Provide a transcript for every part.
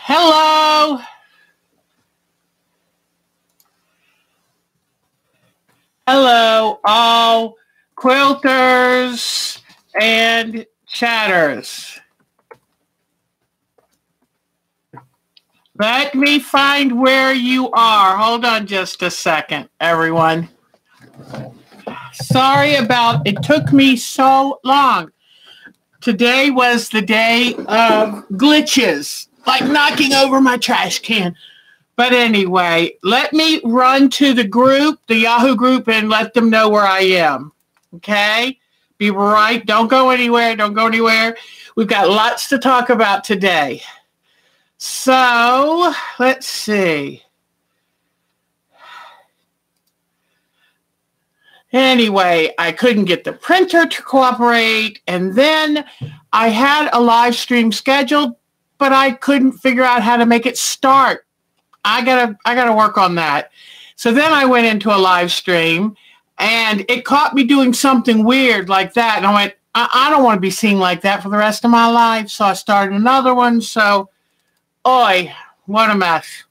Hello. Hello, all quilters and chatters. Let me find where you are. Hold on just a second, everyone. Sorry about it. Took me so long. Today was the day of glitches, like knocking over my trash can. But anyway, let me run to the group, the Yahoo group, and let them know where I am. Okay? Be right. Don't go anywhere. Don't go anywhere. We've got lots to talk about today. So, let's see. Anyway, I couldn't get the printer to cooperate, and then I had a live stream scheduled, but I couldn't figure out how to make it start. I gotta work on that. So then I went into a live stream, and it caught me doing something weird like that, and I went, I don't want to be seen like that for the rest of my life. So I started another one. So, oi, what a mess.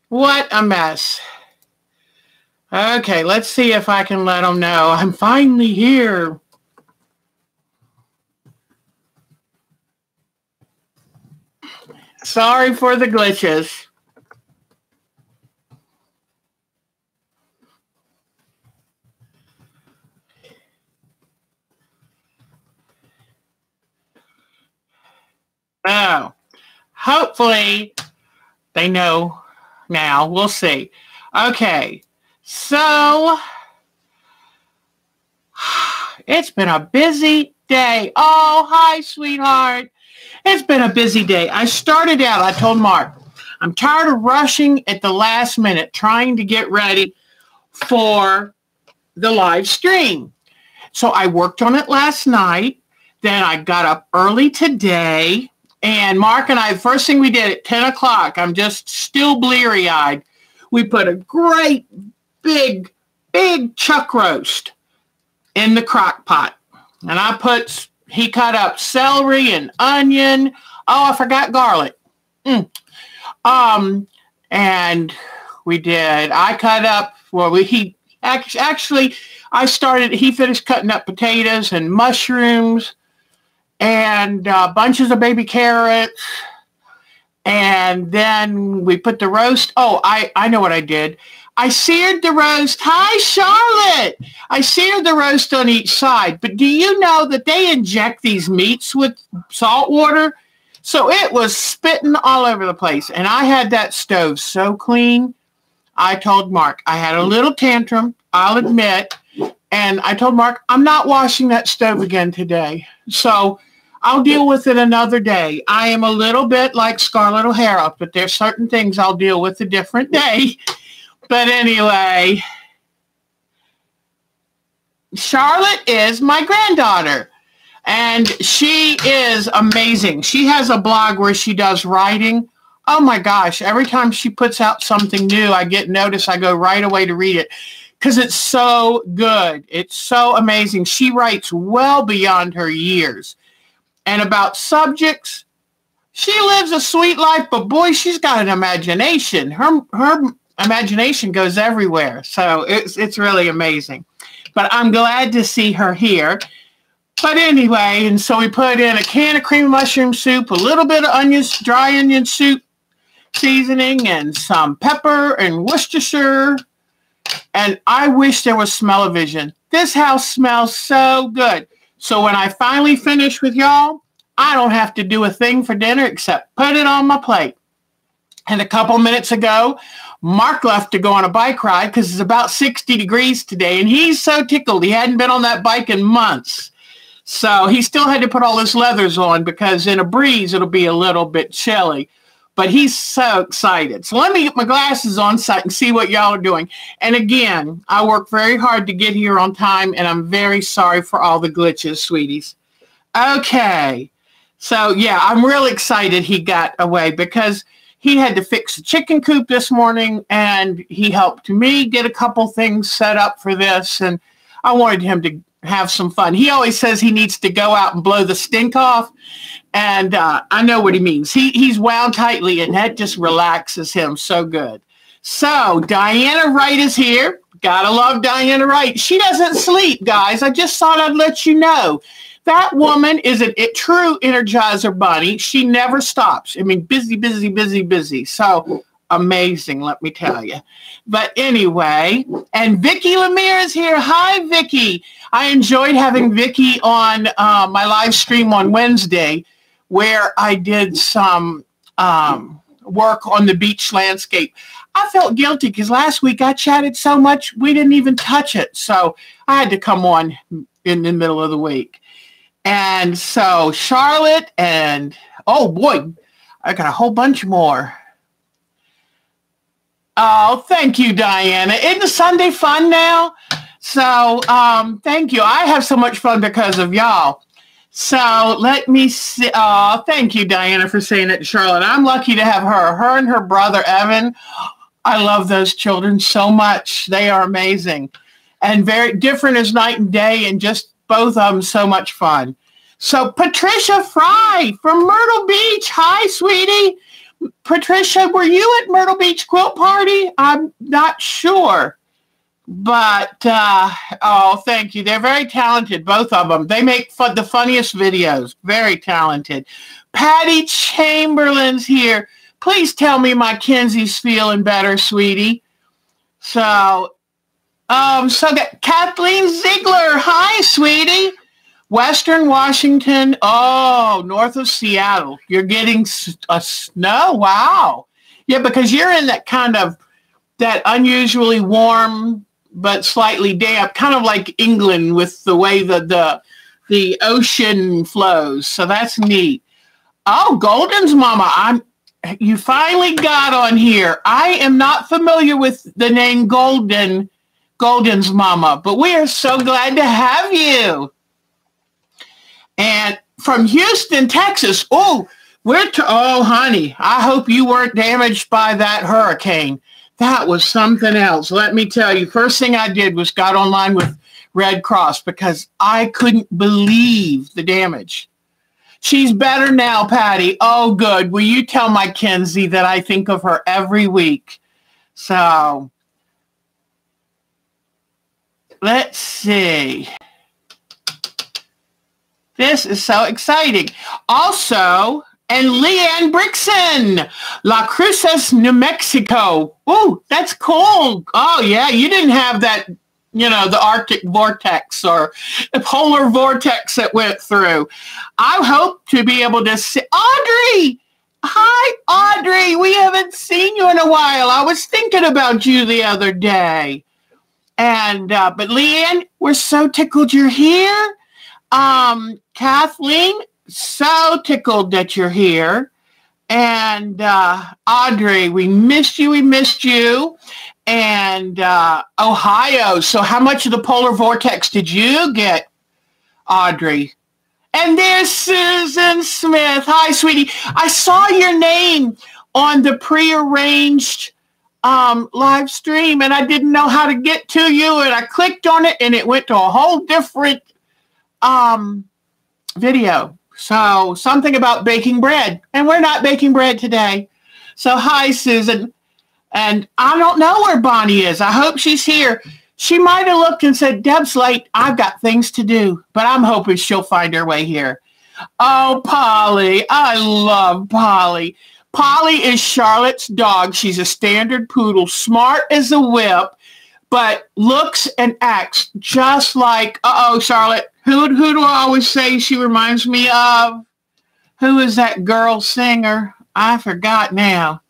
What a mess. Okay, let's see if I can let them know I'm finally here. Sorry for the glitches. Oh, hopefully they know now. We'll see. Okay. So, it's been a busy day. Oh, hi, sweetheart. It's been a busy day. I started out, I told Mark, I'm tired of rushing at the last minute, trying to get ready for the live stream. So I worked on it last night. Then I got up early today. And Mark and I, first thing we did at 10 o'clock, I'm just still bleary-eyed. We put a great big chuck roast in the crock pot. And he cut up celery and onion. Oh, I forgot garlic. And we did. I cut up, he finished cutting up potatoes and mushrooms and bunches of baby carrots. And then we put the roast. Oh, I know what I did. I seared the roast. Hi, Charlotte. I seared the roast on each side. But do you know that they inject these meats with salt water? So it was spitting all over the place. And I had that stove so clean. I told Mark, I had a little tantrum, I'll admit. And I told Mark, I'm not washing that stove again today. So I'll deal with it another day. I am a little bit like Scarlett O'Hara, but there's certain things I'll deal with a different day. But anyway, Charlotte is my granddaughter, and she is amazing. She has a blog where she does writing. Oh my gosh, every time she puts out something new, I get notice. I go right away to read it because it's so good. It's so amazing. She writes well beyond her years. And about subjects, she lives a sweet life, but boy, she's got an imagination. Her imagination goes everywhere. So it's really amazing. But I'm glad to see her here. But anyway, and so we put in a can of cream of mushroom soup, a little bit of onions, dry onion soup seasoning, and some pepper and Worcestershire. And I wish there was smell-o-vision. This house smells so good. So when I finally finish with y'all, I don't have to do a thing for dinner except put it on my plate. And a couple minutes ago, Mark left to go on a bike ride because it's about 60 degrees today, and he's so tickled. He hadn't been on that bike in months. So he still had to put all his leathers on because in a breeze, it'll be a little bit chilly. But he's so excited. So let me get my glasses on so I can see what y'all are doing. And again, I work very hard to get here on time, and I'm very sorry for all the glitches, sweeties. Okay. So, yeah, I'm really excited he got away because he had to fix the chicken coop this morning, and he helped me get a couple things set up for this. And I wanted him to have some fun. He always says he needs to go out and blow the stink off. And I know what he means. He's wound tightly, and that just relaxes him so good. So Diana Wright is here. Gotta love Diana Wright. She doesn't sleep, guys. I just thought I'd let you know. That woman is a true Energizer bunny. She never stops. I mean, busy, busy, busy, busy. So amazing, let me tell you. But anyway, and Vicki Lemire is here. Hi, Vicki. I enjoyed having Vicki on my live stream on Wednesday, where I did some work on the beach landscape. I felt guilty because last week I chatted so much, we didn't even touch it. So I had to come on in the middle of the week. And so Charlotte and, oh boy, I got a whole bunch more. Oh, thank you, Diana. Isn't the Sunday fun now? So thank you. I have so much fun because of y'all. So let me see. Oh, thank you, Diana, for saying it to Charlotte. I'm lucky to have her. Her and her brother, Evan. I love those children so much. They are amazing. And very different as night and day, and just both of them so much fun. So Patricia Fry from Myrtle Beach. Hi, sweetie. Patricia, were you at Myrtle Beach Quilt Party? I'm not sure. But, oh, thank you. They're very talented, both of them. They make the funniest videos. Very talented. Patty Chamberlain's here. Please tell me my Kenzie's feeling better, sweetie. So Kathleen Ziegler. Hi, sweetie. Western Washington. Oh, north of Seattle. You're getting snow? Wow. Yeah, because you're in that kind of, that unusually warm but slightly damp, kind of like England with the way the ocean flows. So that's neat. Oh, Golden's mama. You finally got on here. I am not familiar with the name Golden's mama, but we are so glad to have you. And from Houston, Texas. Oh, oh, honey, I hope you weren't damaged by that hurricane. That was something else. Let me tell you, first thing I did was got online with Red Cross because I couldn't believe the damage. She's better now, Patty. Oh, good. Will you tell my Kenzie that I think of her every week? So, let's see. This is so exciting. Also, and Leanne Brixson, La Cruces, New Mexico. Ooh, that's cool. Oh, yeah, you didn't have that, you know, the Arctic vortex or the polar vortex that went through. I hope to be able to see. Audrey! Hi, Audrey. We haven't seen you in a while. I was thinking about you the other day. And, but Leanne, we're so tickled you're here. Kathleen, so tickled that you're here. And Audrey, we missed you. And Ohio. So how much of the polar vortex did you get, Audrey? And there's Susan Smith. Hi, sweetie. I saw your name on the prearranged live stream, and I didn't know how to get to you, and I clicked on it, and it went to a whole different video. So something about baking bread, and we're not baking bread today. So hi, Susan. And I don't know where Bonnie is. I hope she's here. She might have looked and said, Deb's late. I've got things to do. But I'm hoping she'll find her way here. Oh, Polly. I love Polly. Polly is Charlotte's dog. She's a standard poodle, smart as a whip, but looks and acts just like, Charlotte. Who do I always say she reminds me of? Who is that girl singer? I forgot now.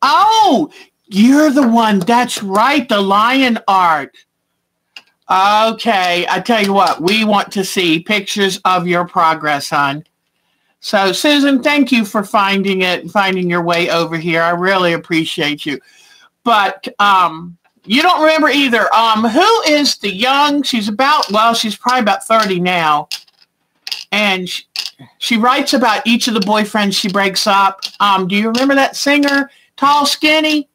Oh, you're the one. That's right. The lion art. Okay. I tell you what, we want to see pictures of your progress, hon. So, Susan, thank you for finding your way over here. I really appreciate you. But you don't remember either. Who is the young? She's probably about 30 now. And she writes about each of the boyfriends she breaks up. Do you remember that singer? Tall, skinny.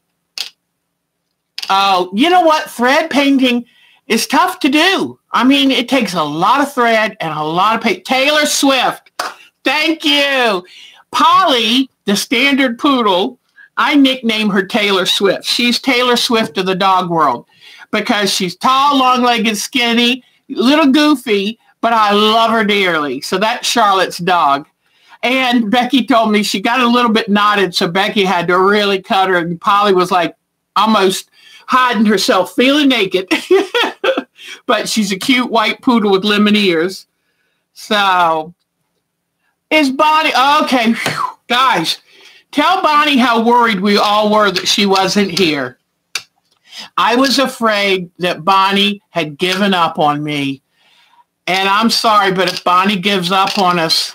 Oh, you know what? Thread painting is tough to do. I mean, it takes a lot of thread and a lot of paper. Taylor Swift, thank you. Polly, the standard poodle, I nickname her Taylor Swift. She's Taylor Swift of the dog world because she's tall, long-legged, skinny, little goofy, but I love her dearly. So that's Charlotte's dog. And Becky told me she got a little bit knotted, so Becky had to really cut her. And Polly was like almost hiding herself, feeling naked. But she's a cute white poodle with lemon ears. So, is Bonnie... Okay, whew, guys, tell Bonnie how worried we all were that she wasn't here. I was afraid that Bonnie had given up on me. And I'm sorry, but if Bonnie gives up on us,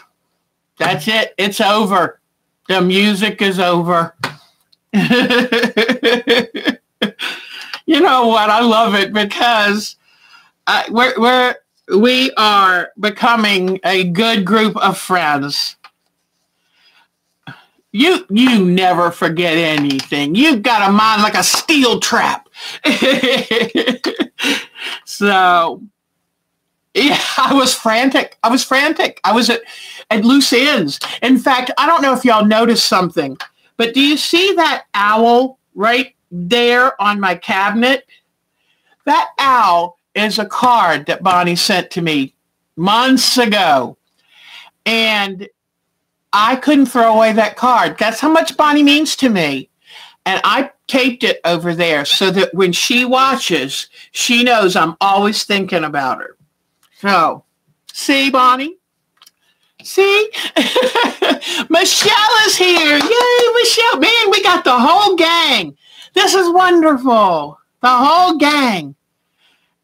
that's it. It's over. The music is over. You know what? I love it because we are becoming a good group of friends. You never forget anything. You've got a mind like a steel trap. So, yeah, I was frantic. I was at loose ends. In fact, I don't know if y'all noticed something, but do you see that owl right there on my cabinet? That owl is a card that Bonnie sent to me months ago. And I couldn't throw away that card. That's how much Bonnie means to me. And I taped it over there so that when she watches, she knows I'm always thinking about her. So, see, Bonnie? See? Michelle is here. Yay, Michelle. Man, we got the whole gang. This is wonderful. The whole gang.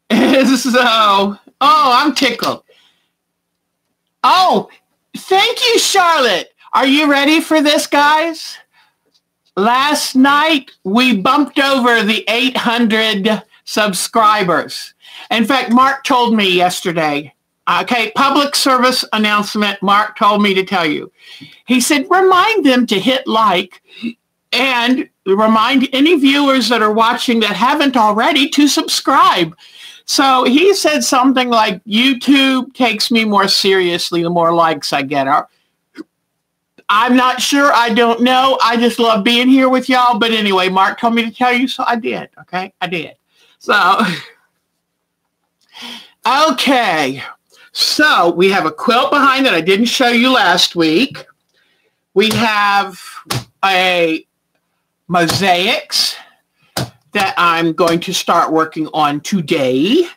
So, I'm tickled. Oh, thank you, Charlotte. Are you ready for this, guys? Last night, we bumped over the 800 subscribers. In fact, Mark told me yesterday, okay, public service announcement, Mark told me to tell you. He said, remind them to hit like and remind any viewers that are watching that haven't already to subscribe. So he said something like, YouTube takes me more seriously the more likes I get. I'm not sure. I don't know. I just love being here with y'all. But anyway, Mark told me to tell you, so I did. Okay, I did. So, okay. So we have a quilt behind that I didn't show you last week. We have a mosaics that I'm going to start working on today.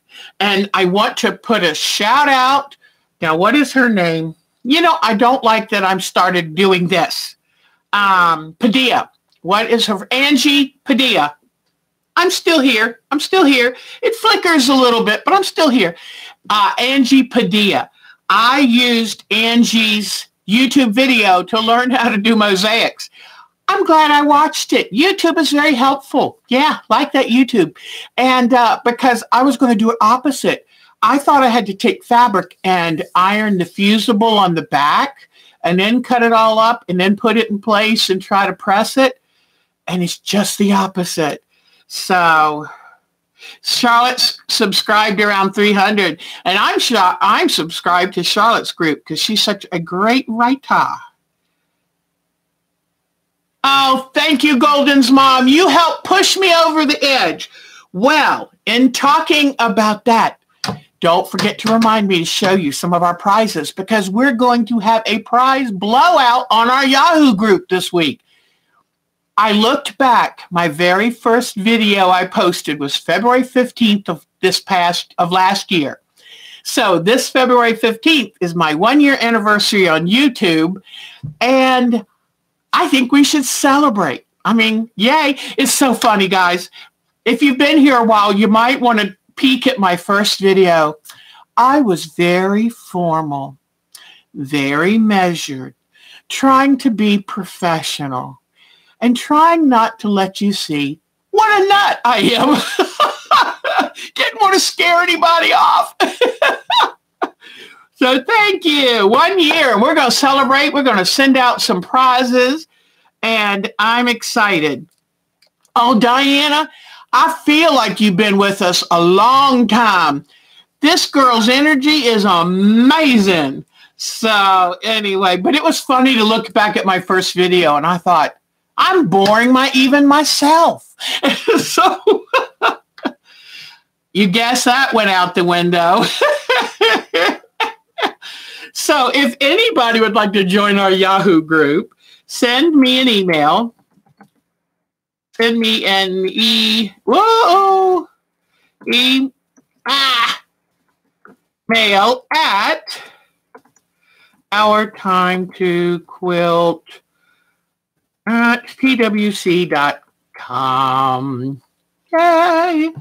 And I want to put a shout out. Now, what is her name? You know, I don't like that I'm started doing this. Padilla. What is her? Angie Padilla. I'm still here. I'm still here. It flickers a little bit, but I'm still here. Angie Padilla. I used Angie's YouTube video to learn how to do mosaics. I'm glad I watched it. YouTube is very helpful. Yeah, like that YouTube. And because I was going to do it opposite. I thought I had to take fabric and iron the fusible on the back and then cut it all up and then put it in place and try to press it. And it's just the opposite. So Charlotte's subscribed around 300. And I'm subscribed to Charlotte's group because she's such a great writer. Oh, thank you, Golden's mom. You helped push me over the edge. Well, in talking about that, don't forget to remind me to show you some of our prizes because we're going to have a prize blowout on our Yahoo group this week. I looked back. My very first video I posted was February 15th of last year. So this February 15th is my 1-year anniversary on YouTube, and I think we should celebrate. I mean, yay. It's so funny, guys. If you've been here a while, you might want to peek at my first video. I was very formal, very measured, trying to be professional, and trying not to let you see what a nut I am. Didn't want to scare anybody off. So thank you. 1 year. We're going to celebrate. We're going to send out some prizes. And I'm excited. Oh, Diana, I feel like you've been with us a long time. This girl's energy is amazing. So anyway, but it was funny to look back at my first video and I thought, I'm boring even myself. So you guess that went out the window. So if anybody would like to join our Yahoo group, send me an email. Send me an mail at ourtimetoquilt@twc.com. Yay.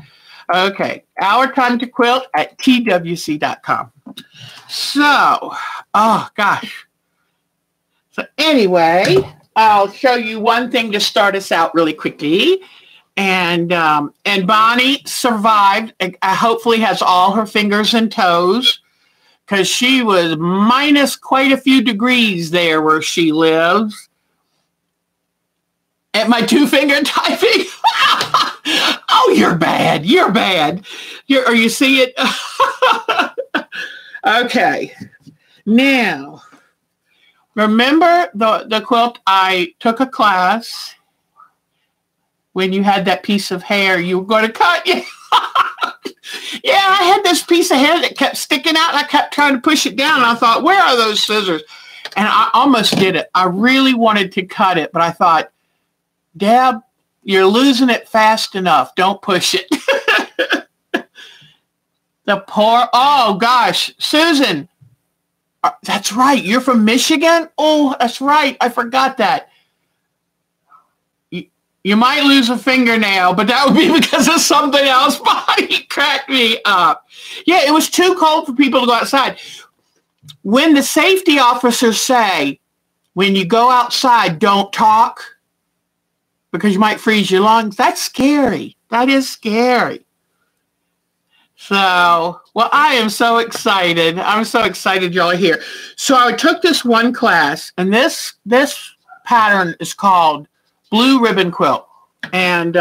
Okay, ourtimetoquilt@twc.com. So, oh gosh. So anyway, I'll show you one thing to start us out really quickly. And Bonnie survived. Hopefully has all her fingers and toes, because she was minus quite a few degrees there where she lives. At my two-finger typing. Oh, you're bad. You're bad. Or you see it? Okay. Now, remember the quilt? I took a class when you had that piece of hair you were going to cut. Yeah, I had this piece of hair that kept sticking out, and I kept trying to push it down. And I thought, where are those scissors? And I almost did it. I really wanted to cut it, but I thought, Deb, you're losing it fast enough. Don't push it. The poor, oh gosh, Susan. That's right. You're from Michigan? Oh, that's right. I forgot that. You might lose a fingernail, but that would be because of something else. Bonnie cracked me up. Yeah, it was too cold for people to go outside. When the safety officers say, when you go outside, don't talk because you might freeze your lungs, that's scary. That is scary. So, well, I am so excited. I'm so excited y'all are here. So I took this one class, and this pattern is called Blue Ribbon Quilt. And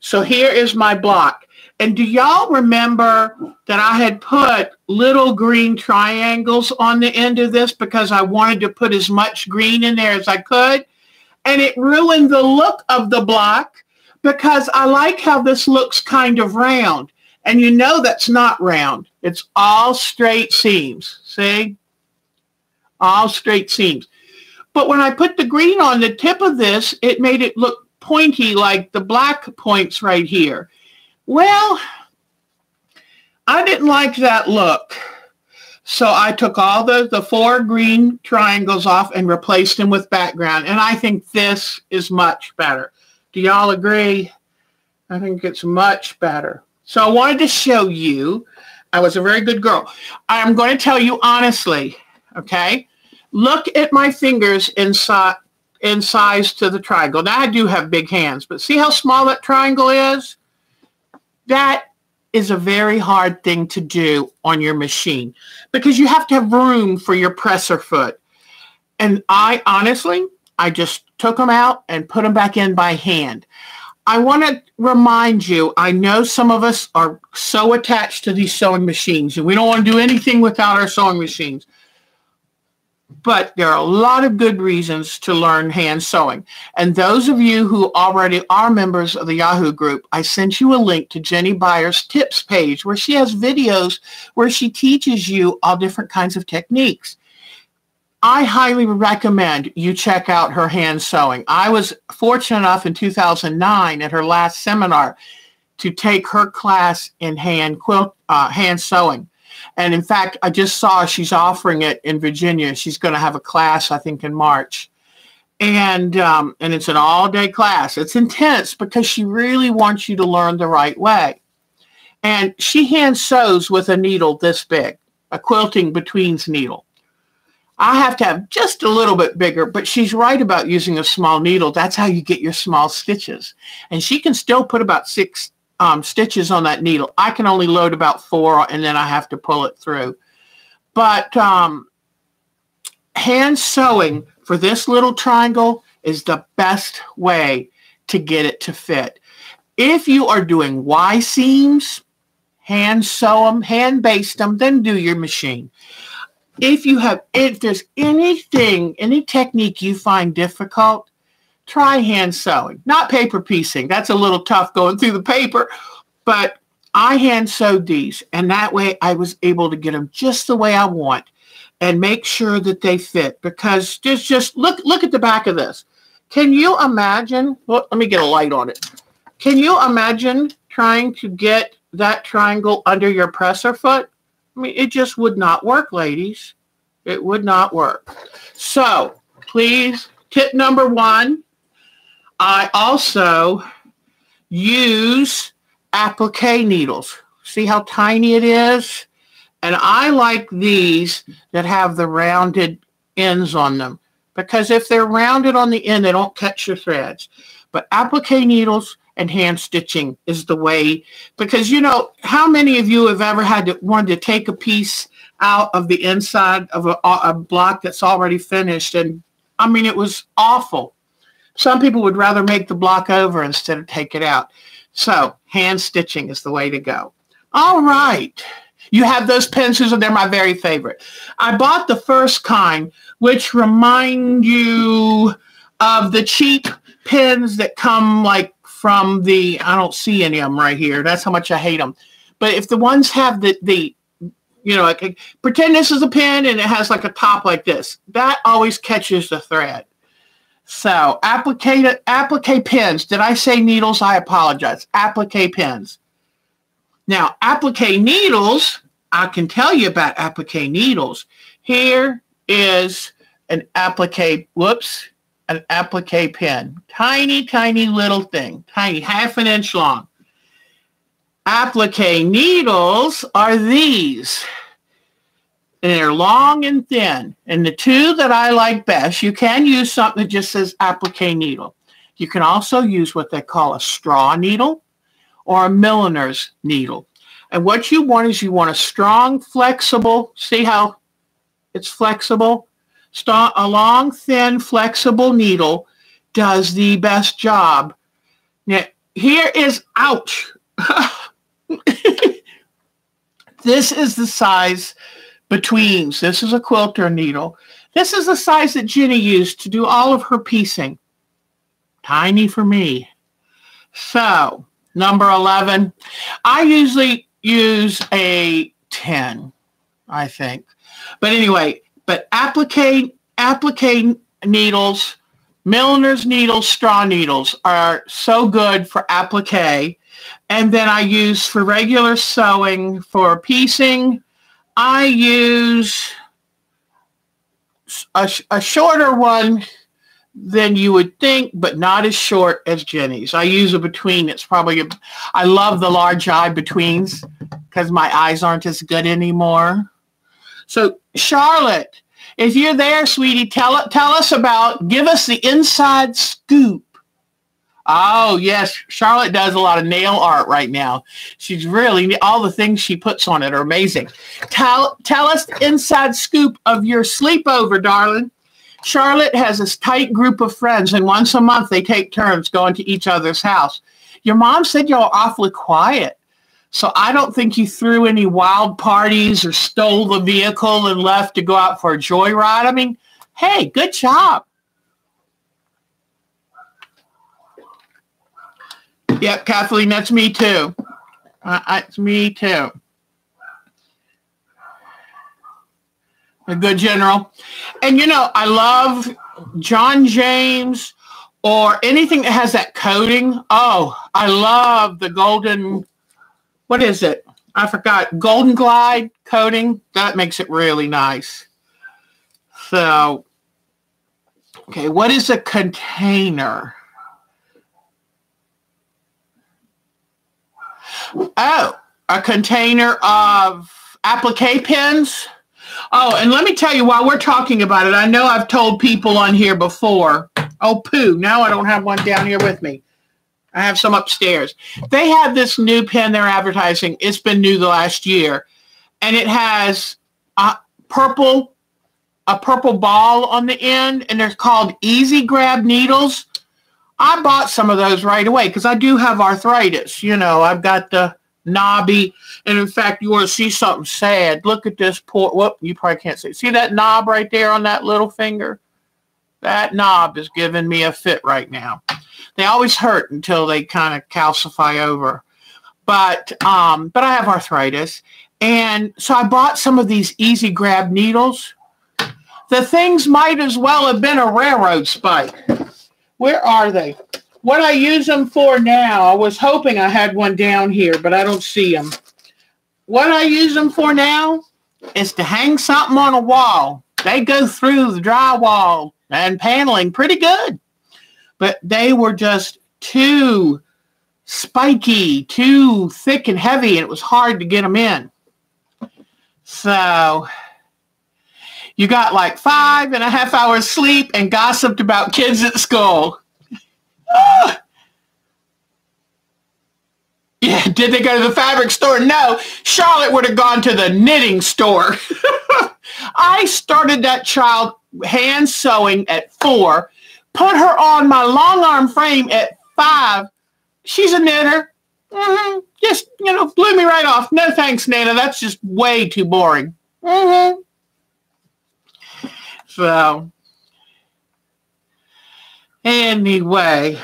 so here is my block. And do y'all remember that I had put little green triangles on the end of this because I wanted to put as much green in there as I could? And it ruined the look of the block because I like how this looks kind of round. And you know that's not round. It's all straight seams. See? All straight seams. But when I put the green on the tip of this, it made it look pointy like the black points right here. Well, I didn't like that look. So I took all the 4 green triangles off and replaced them with background. And I think this is much better. Do y'all agree? I think it's much better. So I wanted to show you. I was a very good girl. I'm going to tell you honestly, okay? Look at my fingers in size to the triangle. Now, I do have big hands, but see how small that triangle is? That is a very hard thing to do on your machine because you have to have room for your presser foot. And I just took them out and put them back in by hand. I want to remind you, I know some of us are so attached to these sewing machines, and we don't want to do anything without our sewing machines. But there are a lot of good reasons to learn hand sewing. And those of you who already are members of the Yahoo group, I sent you a link to Jenny Byers' tips page where she has videos where she teaches you all different kinds of techniques. I highly recommend you check out her hand sewing. I was fortunate enough in 2009 at her last seminar to take her class in hand sewing. And in fact, I just saw she's offering it in Virginia. She's going to have a class, I think, in March. And it's an all-day class. It's intense because she really wants you to learn the right way. And she hand sews with a needle this big, a quilting betweens needle. I have to have just a little bit bigger, but she's right about using a small needle. That's how you get your small stitches. And she can still put about 6 stitches on that needle. I can only load about 4, and then I have to pull it through. But hand sewing for this little triangle is the best way to get it to fit. If you are doing Y seams, hand sew them, hand baste them, then do your machine. If there's any technique you find difficult, try hand sewing, not paper piecing. That's a little tough going through the paper, but I hand sewed these, and that way I was able to get them just the way I want and make sure that they fit, because just look at the back of this. Can you imagine? Well, let me get a light on it. Can you imagine trying to get that triangle under your presser foot? I mean, it just would not work, ladies. It would not work. So please, tip number 1, I also use applique needles. See how tiny it is? And I like these that have the rounded ends on them, because if they're rounded on the end, they don't catch your threads. But applique needles and hand stitching is the way, because you know, how many of you have ever wanted to take a piece out of the inside of a block that's already finished? And I mean, it was awful. Some people would rather make the block over instead of take it out. So hand stitching is the way to go. All right. You have those pencils, and they're my very favorite. I bought the first kind, which remind you of the cheap pens that come like from the, I don't see any of them right here. That's how much I hate them. But if the ones have the you know, like, pretend this is a pen and it has like a top like this, that always catches the thread. So applique pens. Did I say needles? I apologize. Applique pens. Now, applique needles, I can tell you about applique needles. Here is an applique pen. Tiny, tiny little thing. Tiny, half an inch long. Applique needles are these. And they're long and thin. And the two that I like best, you can use something that just says applique needle. You can also use what they call a straw needle or a milliner's needle. And what you want is you want a strong, flexible, see how it's flexible? A long, thin, flexible needle does the best job. Now, here is, ouch. This is the size betweens. This is a quilter needle. This is the size that Jenny used to do all of her piecing. Tiny for me. So, number 11. I usually use a 10, I think. But anyway, but applique needles, milliner's needles, straw needles are so good for applique. And then I use for regular sewing, for piecing, I use a shorter one than you would think, but not as short as Jenny's. I use a between. It's probably, I love the large eye betweens because my eyes aren't as good anymore. So Charlotte, if you're there, sweetie, tell us about, give us the inside scoop. Oh, yes. Charlotte does a lot of nail art right now. She's really, all the things she puts on it are amazing. Tell us the inside scoop of your sleepover, darling. Charlotte has this tight group of friends, and once a month they take turns going to each other's house. Your mom said you're awfully quiet, so I don't think you threw any wild parties or stole the vehicle and left to go out for a joyride. I mean, hey, good job. Yep, Kathleen, that's me too. It's me too. A good general. And you know, I love John James or anything that has that coating. Oh, I love the golden, what is it? I forgot. Golden Glide coating. That makes it really nice. So, okay, what is a container? Oh, a container of applique pens. Oh, and let me tell you, while we're talking about it, I know I've told people on here before. Oh, poo. Now I don't have one down here with me. I have some upstairs. They have this new pen they're advertising. It's been new the last year. And it has a purple ball on the end. And they're called Easy Grab needles. I bought some of those right away because I do have arthritis. You know, I've got the knobby. And in fact, you want to see something sad. Look at this poor, whoop, you probably can't see. See that knob right there on that little finger? That knob is giving me a fit right now. They always hurt until they kind of calcify over. But I have arthritis. And so I bought some of these easy grab needles. The things might as well have been a railroad spike. Where are they? What I use them for now, I was hoping I had one down here, but I don't see them. What I use them for now is to hang something on a wall. They go through the drywall and paneling pretty good. But they were just too spiky, too thick and heavy, and it was hard to get them in. So you got like 5.5 hours sleep and gossiped about kids at school. Yeah, did they go to the fabric store? No, Charlotte would have gone to the knitting store. I started that child hand sewing at 4, put her on my long arm frame at 5. She's a knitter. Just, you know, blew me right off. No thanks, Nana. That's just way too boring. So anyway,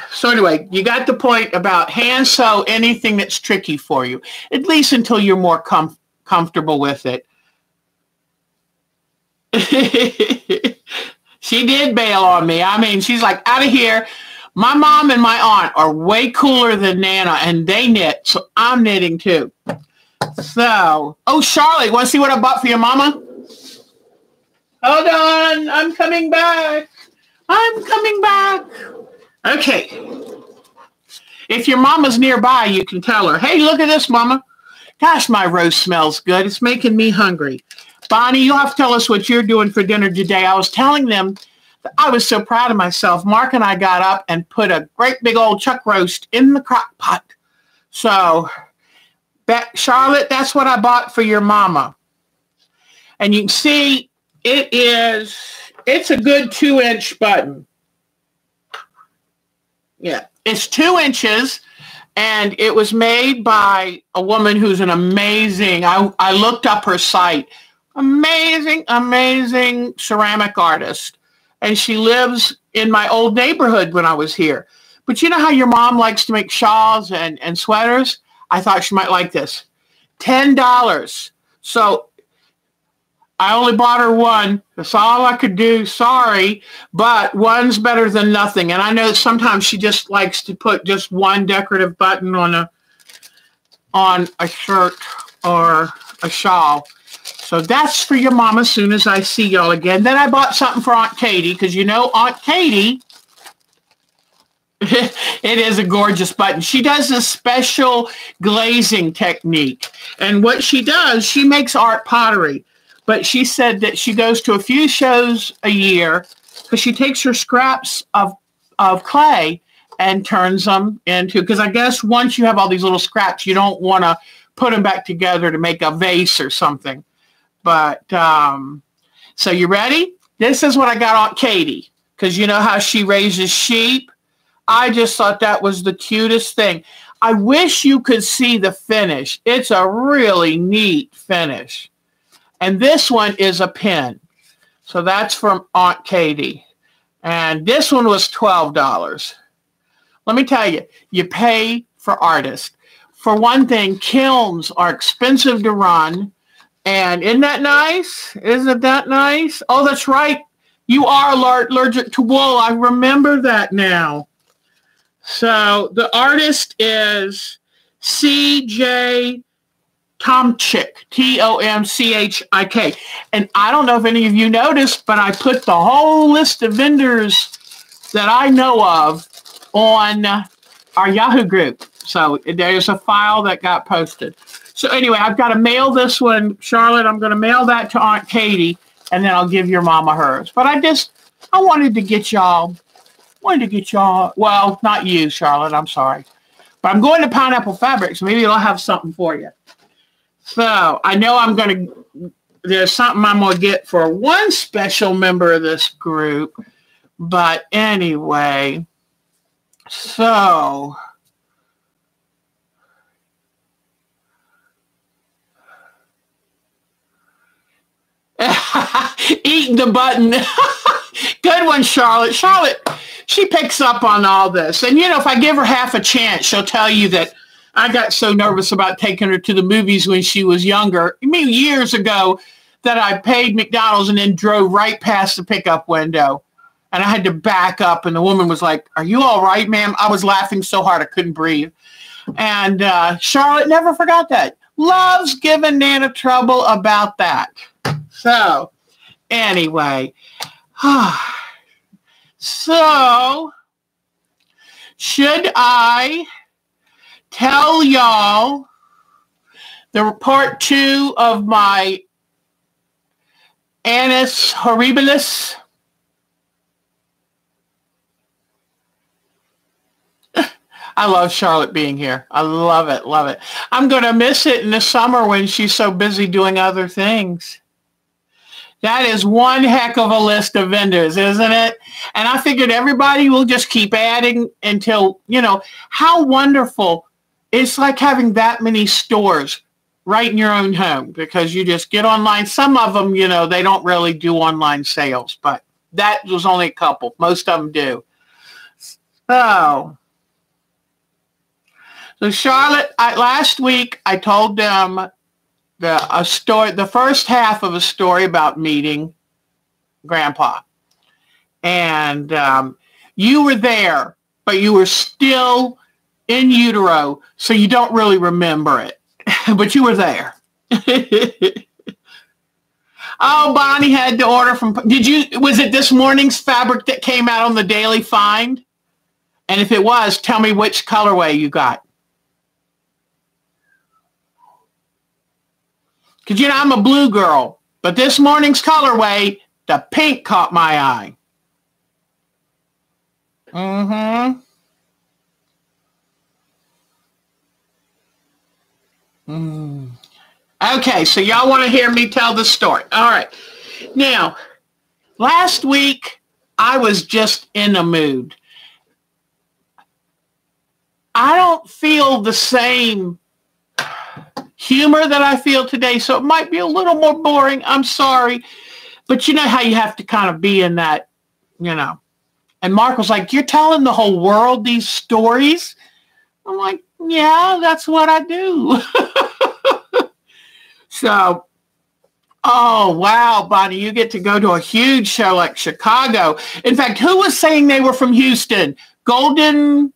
you got the point about hand sew anything that's tricky for you, at least until you're more comfortable with it. She did bail on me. I mean, she's like, out of here. My mom and my aunt are way cooler than Nana, and they knit, so I'm knitting too. So, oh, Charlotte, want to see what I bought for your mama? Hold on, I'm coming back. I'm coming back. Okay. If your mama's nearby, you can tell her, hey, look at this, mama. Gosh, my roast smells good. It's making me hungry. Bonnie, you'll have to tell us what you're doing for dinner today. I was telling them that I was so proud of myself. Mark and I got up and put a great big old chuck roast in the crock pot. So, Charlotte, that's what I bought for your mama. And you can see it's a good 2-inch button. Yeah, it's 2 inches. And it was made by a woman who's an amazing, I looked up her site, amazing ceramic artist. And she lives in my old neighborhood when I was here. But you know how your mom likes to make shawls and sweaters? I thought she might like this. $10. So I only bought her one. That's all I could do. Sorry. But one's better than nothing. And I know sometimes she just likes to put just one decorative button on a shirt or a shawl. So that's for your mama as soon as I see y'all again. Then I bought something for Aunt Katie because you know Aunt Katie, it is a gorgeous button. She does a special glazing technique. And what she does, she makes art pottery. But she said that she goes to a few shows a year because she takes her scraps of clay and turns them into, because I guess once you have all these little scraps, you don't want to put them back together to make a vase or something. But, so you ready? This is what I got Aunt Katie, because you know how she raises sheep? I just thought that was the cutest thing. I wish you could see the finish. It's a really neat finish. And this one is a pin. So that's from Aunt Katie. And this one was $12. Let me tell you, you pay for artists. For one thing, kilns are expensive to run. And isn't that nice? Isn't that nice? Oh, that's right. You are allergic to wool. I remember that now. So the artist is C.J. Tomchik, Tomchik. And I don't know if any of you noticed, but I put the whole list of vendors that I know of on our Yahoo group. So there's a file that got posted. So anyway, I've got to mail this one, Charlotte. I'm going to mail that to Aunt Katie, and then I'll give your mama hers. But I wanted to get y'all, well, not you, Charlotte, I'm sorry. But I'm going to Pineapple Fabrics. Maybe I'll have something for you. So I know there's something I'm going to get for one special member of this group. But anyway, So, eating the button. Good one, Charlotte. Charlotte, she picks up on all this. And, if I give her half a chance, she'll tell you that I got so nervous about taking her to the movies when she was younger. I mean, years ago, that I paid McDonald's and then drove right past the pickup window. And I had to back up. And the woman was like, "Are you all right, ma'am?" I was laughing so hard I couldn't breathe. And Charlotte never forgot that. Loves giving Nana trouble about that. So, anyway. So, should I tell y'all the part 2 of my Annus Horribilis? I love Charlotte being here. I love it, love it. I'm going to miss it in the summer when she's so busy doing other things. That is one heck of a list of vendors, isn't it? And I figured everybody will just keep adding until, how wonderful. It's like having that many stores right in your own home because you just get online. Some of them, they don't really do online sales, but that was only a couple. Most of them do. So Charlotte, last week I told them the first half of a story about meeting Grandpa. And you were there, but you were still in utero, so you don't really remember it. But you were there. Oh, Bonnie had to order from... Was it this morning's fabric that came out on the Daily Find? And if it was, tell me which colorway you got. Because, I'm a blue girl. But this morning's colorway, the pink caught my eye. Mm-hmm. Okay, so y'all want to hear me tell the story. All right. Now, last week, I was just in a mood. I don't feel the same humor that I feel today, so it might be a little more boring. I'm sorry. But you know how you have to kind of be in that, And Mark was like, "You're telling the whole world these stories?" I'm like, "Yeah, that's what I do." So, oh, wow, Bonnie, you get to go to a huge show like Chicago. In fact, who was saying they were from Houston? Golden's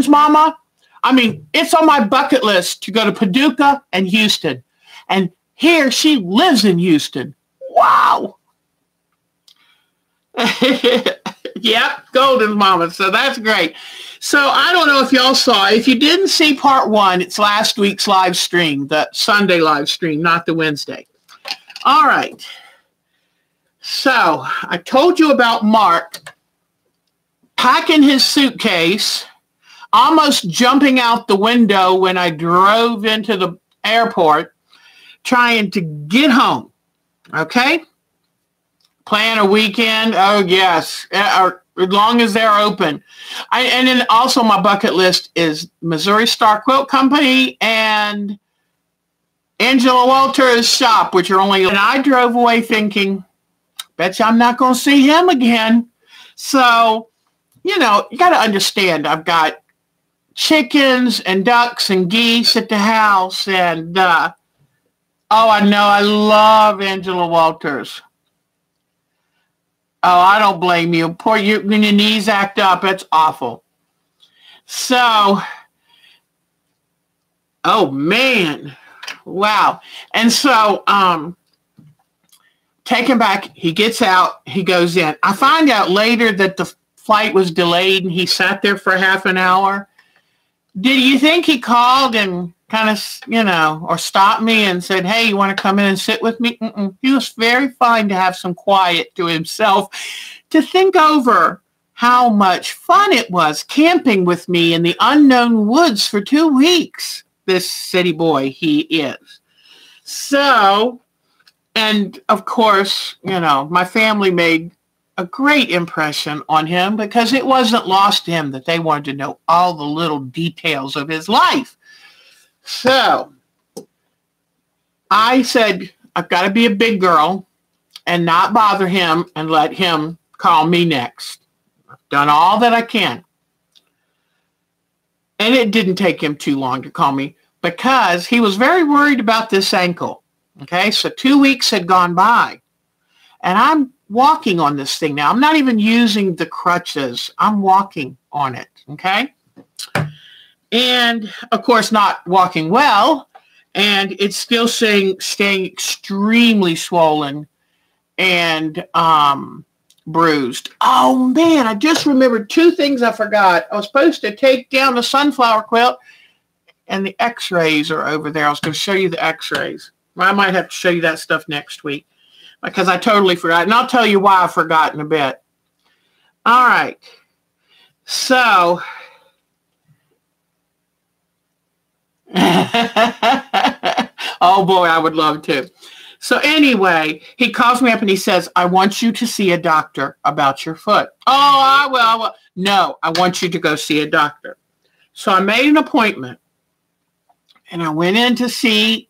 mama? I mean, it's on my bucket list to go to Paducah and Houston. And here she lives in Houston. Wow. Yep, Golden's mama. So that's great. So I don't know if y'all saw. If you didn't see part 1, it's last week's live stream, the Sunday live stream, not the Wednesday. All right. So I told you about Mark packing his suitcase, almost jumping out the window when I drove into the airport, trying to get home. Okay? Plan a weekend. Oh, yes. As long as they're open. And then also my bucket list is Missouri Star Quilt Company and Angela Walter's shop, which are only... And I drove away thinking, bet you I'm not going to see him again. So, you got to understand, I've got chickens and ducks and geese at the house. And, oh, I know, I love Angela Walters. Oh, I don't blame you. Poor you, when your knees act up, it's awful. So, oh man, wow. And so, take him back. He gets out. He goes in. I find out later that the flight was delayed and he sat there for half an hour. Did you think he called and kind of, or stopped me and said, "Hey, you want to come in and sit with me?" He was very fine to have some quiet to himself, to think over how much fun it was camping with me in the unknown woods for 2 weeks. This city boy he is. So, and of course, my family made a great impression on him because it wasn't lost to him that they wanted to know all the little details of his life. So I said, I've got to be a big girl and not bother him and let him call me next. I've done all that I can. And it didn't take him too long to call me because he was very worried about this ankle. Okay, so 2 weeks had gone by. And I'm walking on this thing now. I'm not even using the crutches. I'm walking on it, okay? And, of course, not walking well. And it's still staying extremely swollen and bruised. Oh, man, I just remembered 2 things I forgot. I was supposed to take down the sunflower quilt, and the x-rays are over there. I was going to show you the x-rays. I might have to show you that stuff next week because I totally forgot. And I'll tell you why I've forgotten a bit. All right. So, oh, boy, I would love to. So anyway, he calls me up and he says, I want you to see a doctor about your foot. Oh, I will. No, I want you to go see a doctor. So I made an appointment and I went in to see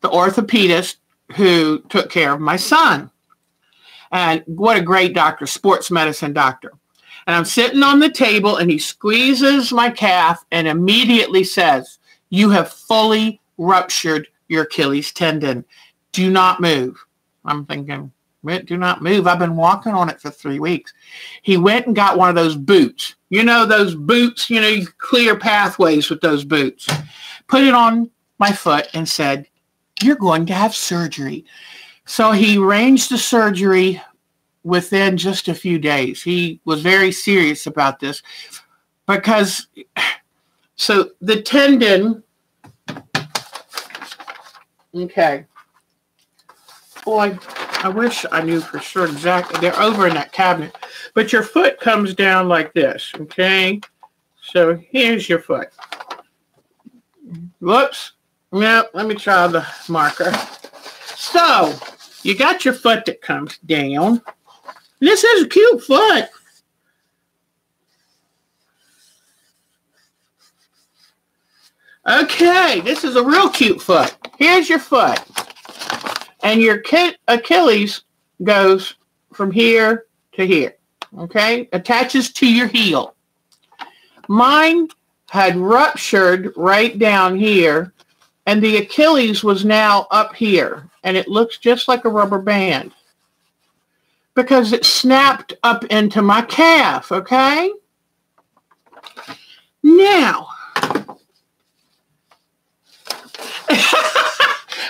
the orthopedist who took care of my son. And what a great doctor, sports medicine doctor. And I'm sitting on the table and he squeezes my calf and immediately says, you have fully ruptured your Achilles tendon. Do not move. I'm thinking, do not move. I've been walking on it for 3 weeks. He went and got one of those boots. You know, those boots, you know, you clear pathways with those boots. Put it on my foot and said, you're going to have surgery. So he arranged the surgery within just a few days. He was very serious about this because, so the tendon, okay. Boy, I wish I knew for sure exactly. They're over in that cabinet. But your foot comes down like this, okay? So here's your foot. Whoops. No, let me try the marker. So, you got your foot that comes down. This is a cute foot. Okay, this is a real cute foot. Here's your foot. And your Achilles goes from here to here, okay? Attaches to your heel. Mine had ruptured right down here, and the Achilles was now up here, and it looks just like a rubber band because it snapped up into my calf, okay? Now,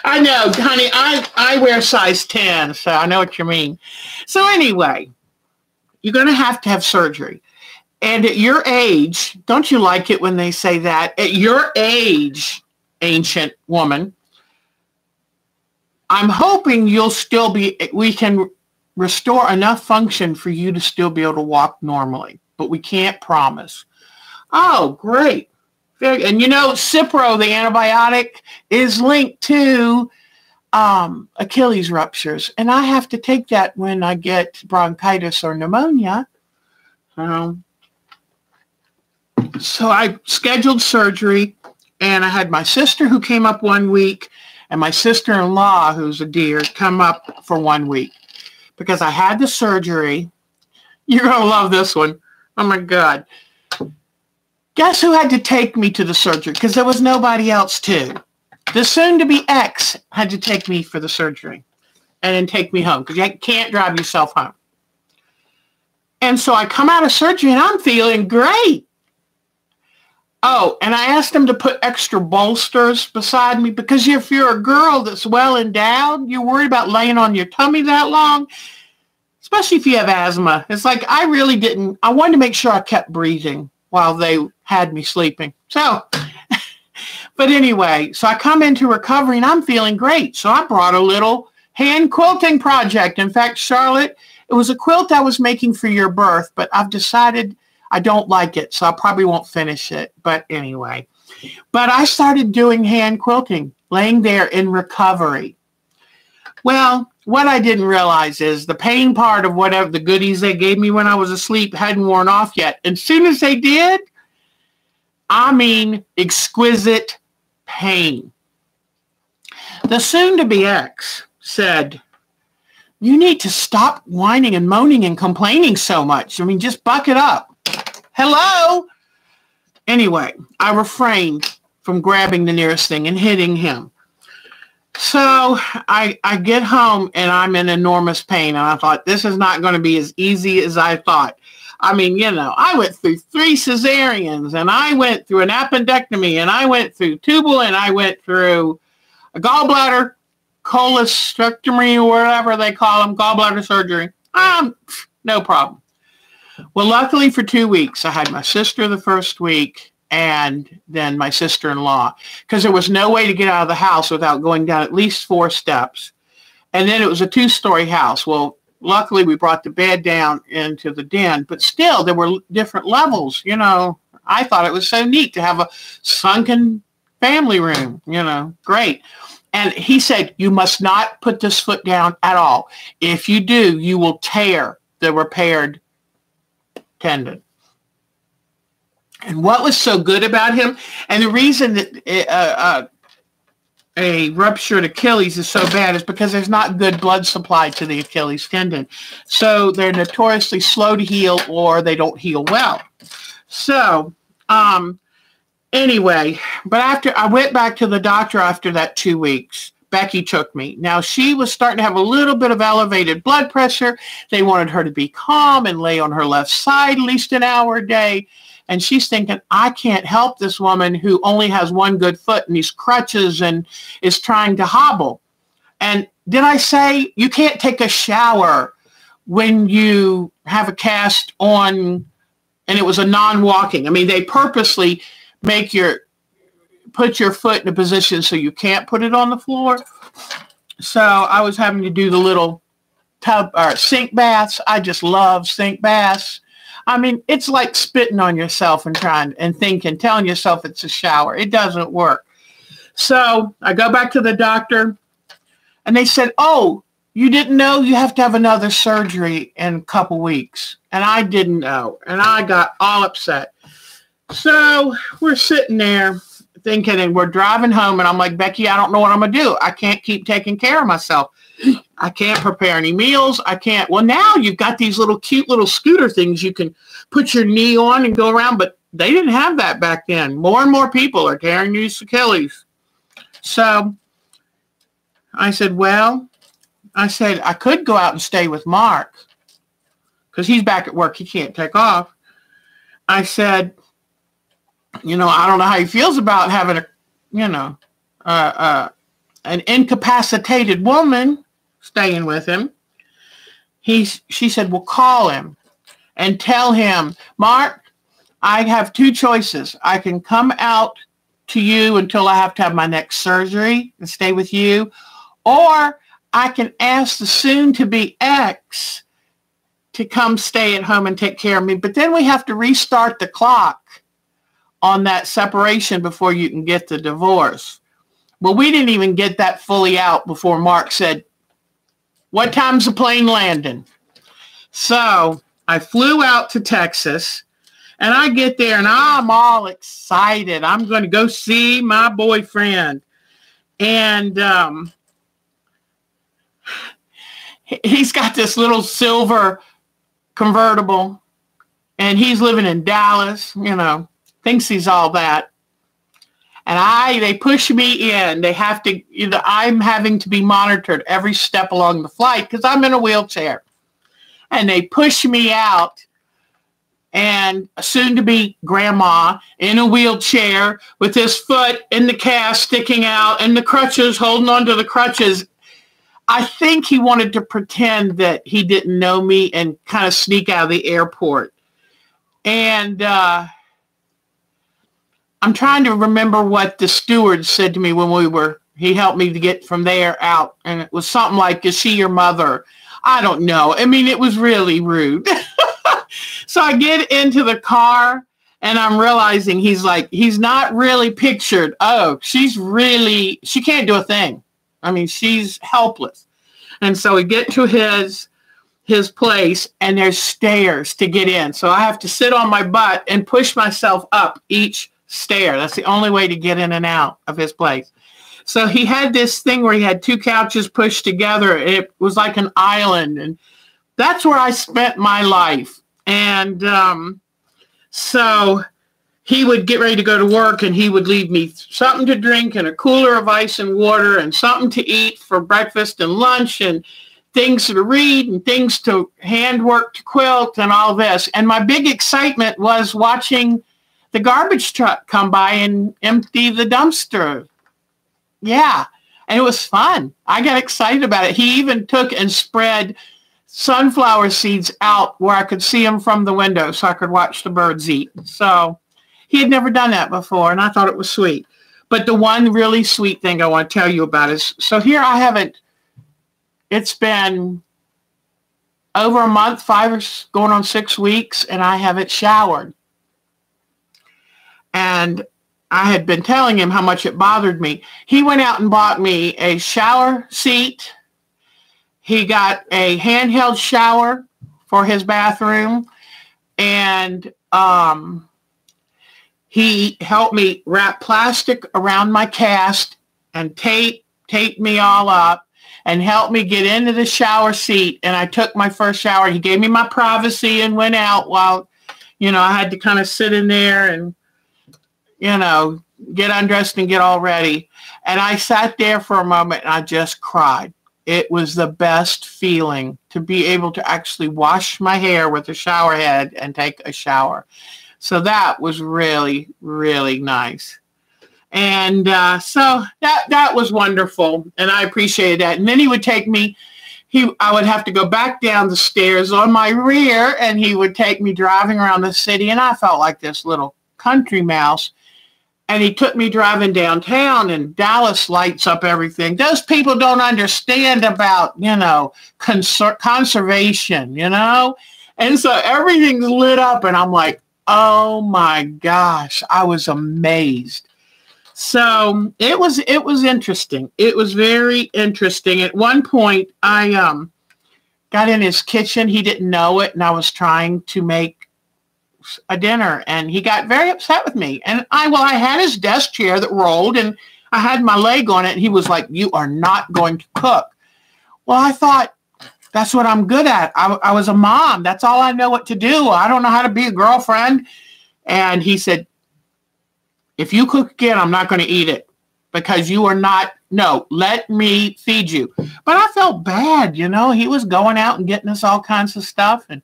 I know, honey, I wear size 10, so I know what you mean. So anyway, you're going to have surgery. And at your age, don't you like it when they say that? At your age, ancient woman, I'm hoping you'll still be, we can restore enough function for you to still be able to walk normally, but we can't promise. Oh, great. And you know, Cipro, the antibiotic, is linked to Achilles ruptures. And I have to take that when I get bronchitis or pneumonia. So I scheduled surgery, and I had my sister who came up 1 week, and my sister-in-law, who's a dear, come up for 1 week. Because I had the surgery. You're going to love this one. Oh, my God. Guess who had to take me to the surgery? Because there was nobody else to. The soon-to-be ex had to take me for the surgery and then take me home because you can't drive yourself home. And so I come out of surgery and I'm feeling great. Oh, and I asked them to put extra bolsters beside me because if you're a girl that's well endowed, you're worried about laying on your tummy that long, especially if you have asthma. It's like I wanted to make sure I kept breathing while they had me sleeping. So, but anyway, so I come into recovery and I'm feeling great. So I brought a little hand quilting project. In fact, Charlotte, it was a quilt I was making for your birth, but I've decided I don't like it, so I probably won't finish it. But anyway, but I started doing hand quilting, laying there in recovery. Well, what I didn't realize is the pain part of whatever the goodies they gave me when I was asleep hadn't worn off yet. And as soon as they did, I mean, exquisite pain. The soon-to-be ex said, you need to stop whining and moaning and complaining so much. I mean, just buck it up. Hello? Anyway, I refrained from grabbing the nearest thing and hitting him. So I get home and I'm in enormous pain. And I thought, this is not going to be as easy as I thought. I mean, you know, I went through 3 cesareans and I went through an appendectomy and I went through tubal and I went through a gallbladder cholecystectomy or whatever they call them, gallbladder surgery. No problem. Well, luckily for 2 weeks, I had my sister the first week and then my sister-in-law, because there was no way to get out of the house without going down at least 4 steps. And then it was a 2-story house. Well, luckily we brought the bed down into the den, but still there were different levels. You know, I thought it was so neat to have a sunken family room, you know, great. And he said, you must not put this foot down at all. If you do, you will tear the repaired tendon. And what was so good about him, and the reason that a ruptured Achilles is so bad is because there's not good blood supply to the Achilles tendon. So they're notoriously slow to heal or they don't heal well. So anyway, but after I went back to the doctor after that 2 weeks, Becky took me. Now, she was starting to have a little bit of elevated blood pressure. They wanted her to be calm and lay on her left side at least an hour a day. And she's thinking, I can't help this woman who only has one good foot and these crutches and is trying to hobble. And did I say you can't take a shower when you have a cast on, and it was a non-walking. I mean, they purposely put your foot in a position so you can't put it on the floor. So I was having to do the little tub or sink baths. I just love sink baths. I mean, it's like spitting on yourself and telling yourself it's a shower. It doesn't work. So I go back to the doctor and they said, oh, you didn't know you have to have another surgery in a couple weeks. And I didn't know. And I got all upset. So we're sitting there thinking, and we're driving home. And I'm like, Becky, I don't know what I'm going to do. I can't keep taking care of myself. I can't prepare any meals. I can't. Well, now you've got these little cute little scooter things you can put your knee on and go around. But they didn't have that back then. More and more people are carrying these Achilles. So I said, I could go out and stay with Mark because he's back at work. He can't take off. I said, you know, I don't know how he feels about having an incapacitated woman staying with him. She said, well, call him and tell him, Mark, I have 2 choices. I can come out to you until I have to have my next surgery and stay with you, or I can ask the soon-to-be ex to come stay at home and take care of me. But then we have to restart the clock on that separation before you can get the divorce. Well, we didn't even get that fully out before Mark said, what time's the plane landing? So I flew out to Texas, and I get there, and I'm all excited. I'm going to go see my boyfriend. And he's got this little silver convertible, and he's living in Dallas, you know, thinks he's all that. And they push me in. They have to, I'm having to be monitored every step along the flight because I'm in a wheelchair. And they push me out, and soon to be grandma in a wheelchair with his foot in the cast sticking out and the crutches, holding on to the crutches. I think he wanted to pretend that he didn't know me and kind of sneak out of the airport. And I'm trying to remember what the steward said to me when he helped me to get from there out. And it was something like, is she your mother? I don't know. I mean, it was really rude. So I get into the car and I'm realizing he's not really pictured. Oh, she can't do a thing. I mean, she's helpless. And so we get to his place, and there's stairs to get in. So I have to sit on my butt and push myself up each stair. That's the only way to get in and out of his place. So he had this thing where he had two couches pushed together. It was like an island, and that's where I spent my life. And so he would get ready to go to work, and he would leave me something to drink and a cooler of ice and water and something to eat for breakfast and lunch and things to read and things to handwork to quilt and all this. And my big excitement was watching the garbage truck come by and empty the dumpster. Yeah, and it was fun. I got excited about it. He even took and spread sunflower seeds out where I could see them from the window so I could watch the birds eat. So he had never done that before, and I thought it was sweet. But the one really sweet thing I want to tell you about is, so here I haven't, it's been over a month, 5 or going on 6 weeks, and I haven't showered. And I had been telling him how much it bothered me. He went out and bought me a shower seat. He got a handheld shower for his bathroom. And he helped me wrap plastic around my cast and tape me all up and helped me get into the shower seat. And I took my first shower. He gave me my privacy and went out while, I had to kind of sit in there and, get undressed and get all ready. And I sat there for a moment and I just cried. It was the best feeling to be able to actually wash my hair with a shower head and take a shower. So that was really, really nice. And so that was wonderful. And I appreciated that. And then he would take me, I would have to go back down the stairs on my rear, and he would take me driving around the city. And I felt like this little country mouse. And he took me driving downtown, and Dallas lights up everything. Those people don't understand about, conservation, And so everything's lit up, and I'm like, oh my gosh, I was amazed. So it was interesting. It was very interesting. At one point, I got in his kitchen. He didn't know it, and I was trying to make a dinner, and he got very upset with me. And I had his desk chair that rolled, and I had my leg on it, and he was like, "You are not going to cook." Well, I thought, that's what I'm good at. I was a mom. That's all I know what to do. I don't know how to be a girlfriend. And he said, "If you cook again, I'm not going to eat it because you are not, no, let me feed you." But I felt bad, he was going out and getting us all kinds of stuff. And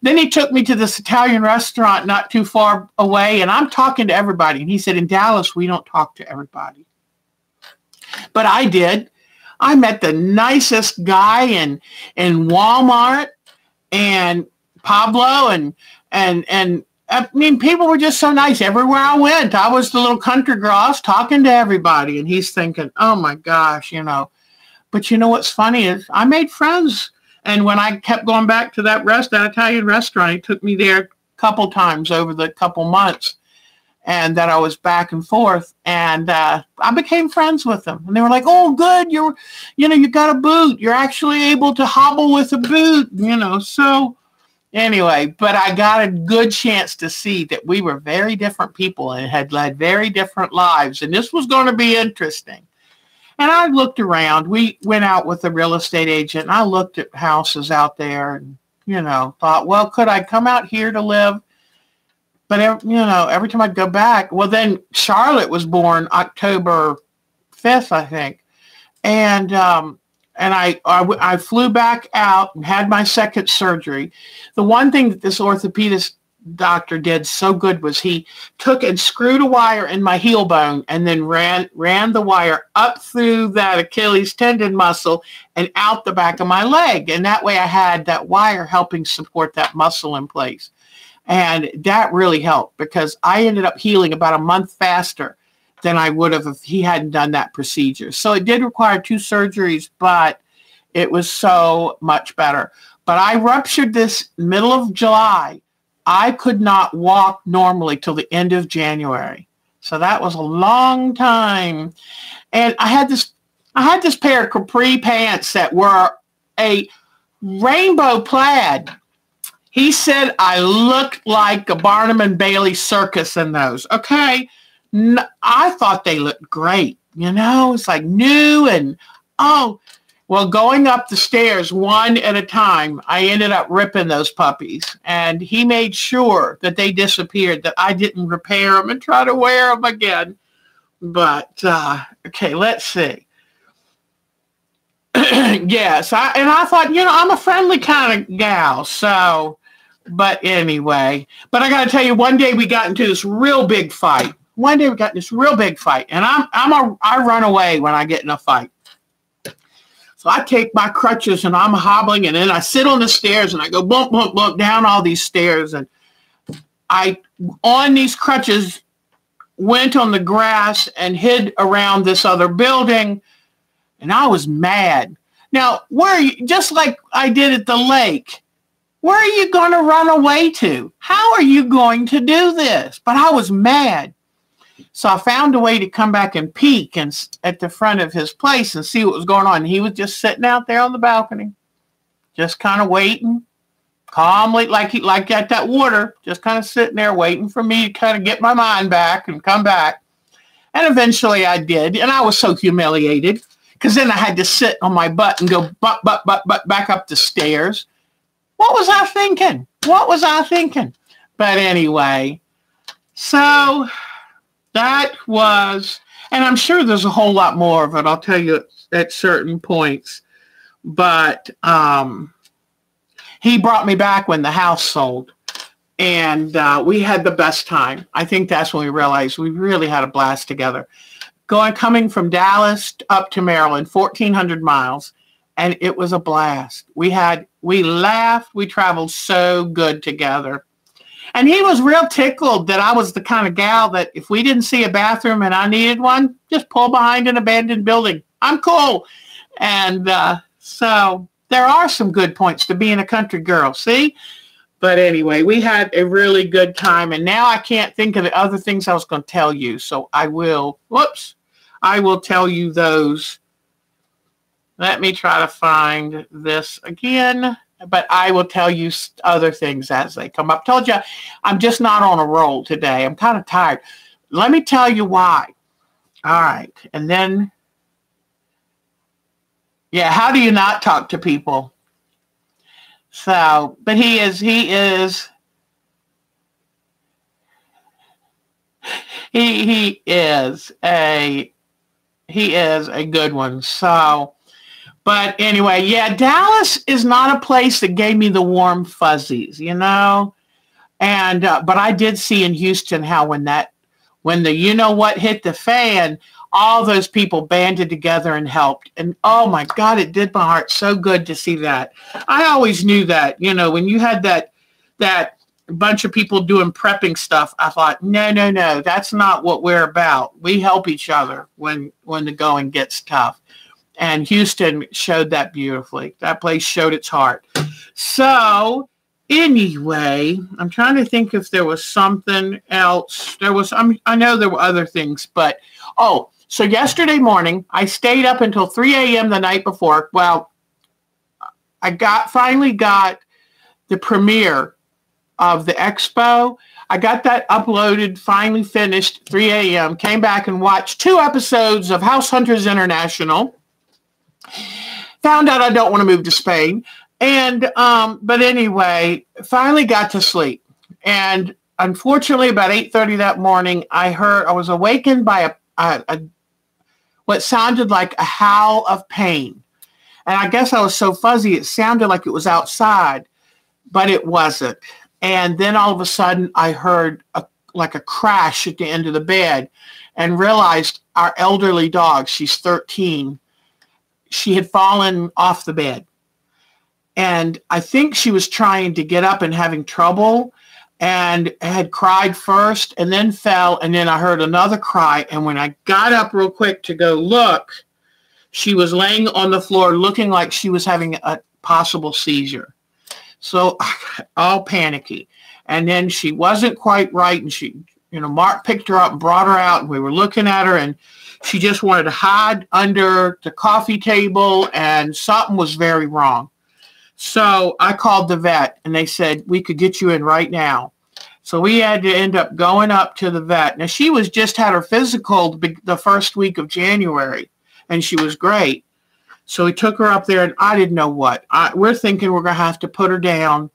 then he took me to this Italian restaurant not too far away, and I'm talking to everybody. And he said, "In Dallas, we don't talk to everybody." But I did. I met the nicest guy in Walmart, and Pablo, and I mean, people were just so nice everywhere I went. I was the little country girl. I was talking to everybody, and he's thinking, oh my gosh, But what's funny is I made friends. And when I kept going back to that Italian restaurant, he took me there a couple times over the couple months, and that I was back and forth. And I became friends with them. And they were like, "Oh, good. You got a boot. You're actually able to hobble with a boot," So anyway, but I got a good chance to see that we were very different people and had led very different lives. And this was going to be interesting. And I looked around. We went out with a real estate agent, and I looked at houses out there and, thought, well, could I come out here to live? But, every time I'd go back, well, then Charlotte was born October 5th, I think. And I flew back out and had my second surgery. The one thing that this orthopedist doctor did so good was he took and screwed a wire in my heel bone and then ran the wire up through that Achilles tendon muscle and out the back of my leg. And that way I had that wire helping support that muscle in place. And that really helped because I ended up healing about a month faster than I would have if he hadn't done that procedure. So it did require 2 surgeries, but it was so much better. But I ruptured this middle of July. I could not walk normally till the end of January. So that was a long time. And I had this pair of capri pants that were a rainbow plaid. He said I looked like a Barnum and Bailey circus in those. Okay. I thought they looked great. You know, it's like new and, oh, well, going up the stairs one at a time, I ended up ripping those puppies. And he made sure that they disappeared, that I didn't repair them and try to wear them again. But, okay, let's see. Yes, I thought, you know, I'm a friendly kind of gal, so, but anyway. But I got to tell you, one day we got into this real big fight. And I run away when I get in a fight. So I take my crutches and I'm hobbling, and then I sit on the stairs and I go bump, bump, bump down all these stairs. And I, on these crutches, went on the grass and hid around this other building. And I was mad. Now, where are you, just like I did at the lake, where are you going to run away to? How are you going to do this? But I was mad. So I found a way to come back and peek at the front of his place and see what was going on. He was just sitting out there on the balcony, just kind of waiting, calmly, like at that water, just kind of sitting there waiting for me to kind of get my mind back and come back. And eventually I did. And I was so humiliated because then I had to sit on my butt and go butt back up the stairs. What was I thinking? But anyway, so that was, and I'm sure there's a whole lot more of it. I'll tell you at certain points. But he brought me back when the house sold. And we had the best time. I think that's when we realized we really had a blast together. Coming from Dallas up to Maryland, 1,400 miles. And it was a blast. We laughed. We traveled so good together. And he was real tickled that I was the kind of gal that if we didn't see a bathroom and I needed one, just pull behind an abandoned building. I'm cool. And so there are some good points to being a country girl, see? But anyway, we had a really good time. And now I can't think of the other things I was going to tell you. So I will tell you those. Let me try to find this again. But I will tell you other things as they come up. Told you, I'm just not on a roll today. I'm kind of tired. Let me tell you why. All right. And then, yeah, how do you not talk to people? So, but he is a good one. So, but anyway, yeah, Dallas is not a place that gave me the warm fuzzies, you know. And but I did see in Houston how when the you know what hit the fan, all those people banded together and helped. And oh my God, it did my heart so good to see that. I always knew that, you know, when you had that bunch of people doing prepping stuff, I thought, no, that's not what we're about. We help each other when the going gets tough. And Houston showed that beautifully. That place showed its heart. So anyway, I'm trying to think if there was something else. I know there were other things, but, so yesterday morning, I stayed up until 3 a.m. the night before. Well, I finally got the premiere of the expo. I got that uploaded, finally finished, 3 a.m. Came back and watched 2 episodes of House Hunters International. Found out I don't want to move to Spain. And, but anyway, finally got to sleep. And unfortunately, about 8:30 that morning, I was awakened by what sounded like a howl of pain. And I guess I was so fuzzy, it sounded like it was outside, but it wasn't. And then all of a sudden, I heard like a crash at the end of the bed and realized our elderly dog, she's 13, she had fallen off the bed. And I think she was trying to get up and having trouble and had cried first and then fell. And then I heard another cry. And when I got up real quick to go look, she was laying on the floor looking like she was having a possible seizure. So all panicky. And then she wasn't quite right. And she Mark picked her up and brought her out, and we were looking at her, and she just wanted to hide under the coffee table, and something was very wrong. So I called the vet, and they said, we could get you in right now. So we had to end up going up to the vet. Now, she was just had her physical the first week of January, and she was great. So we took her up there, and I didn't know what. We're thinking we're going to have to put her down.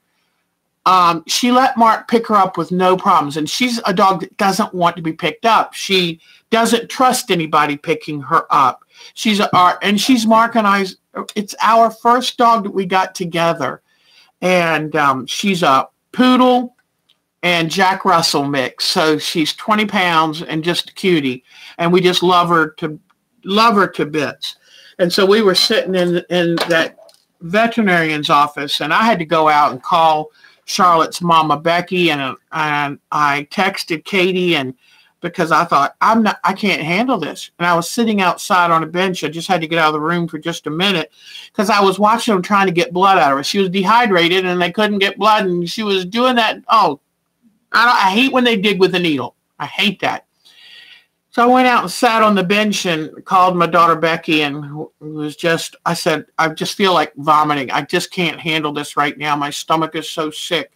She let Mark pick her up with no problems, and she's a dog that doesn't want to be picked up. She doesn't trust anybody picking her up. She's Mark and I. It's our first dog that we got together, and she's a poodle and Jack Russell mix. So she's 20 pounds and just a cutie, and we just love her to bits. And so we were sitting in that veterinarian's office, and I had to go out and call Charlotte's mama, Becky, and I texted Katie, and because I thought, I can't handle this. And I was sitting outside on a bench. I just had to get out of the room for just a minute because I was watching them trying to get blood out of her. She was dehydrated, and they couldn't get blood, and she was doing that. Oh, I hate when they dig with a needle. I hate that. So I went out and sat on the bench and called my daughter Becky, and I said, I just feel like vomiting. I just can't handle this right now. My stomach is so sick.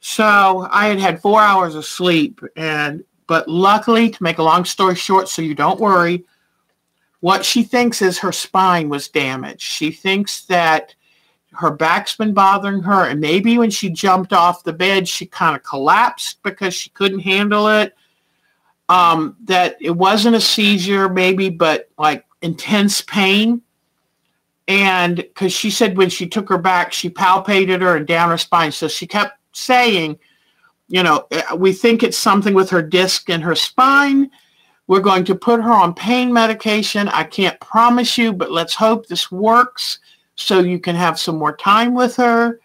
So I had 4 hours of sleep, but luckily, to make a long story short, so you don't worry, what she thinks is her spine was damaged. She thinks that her back's been bothering her, and maybe when she jumped off the bed, she kind of collapsed because she couldn't handle it. That it wasn't a seizure maybe, but like intense pain. And because she said when she took her back, she palpated her and down her spine. So she kept saying, we think it's something with her disc in her spine. We're going to put her on pain medication. I can't promise you, but let's hope this works so you can have some more time with her.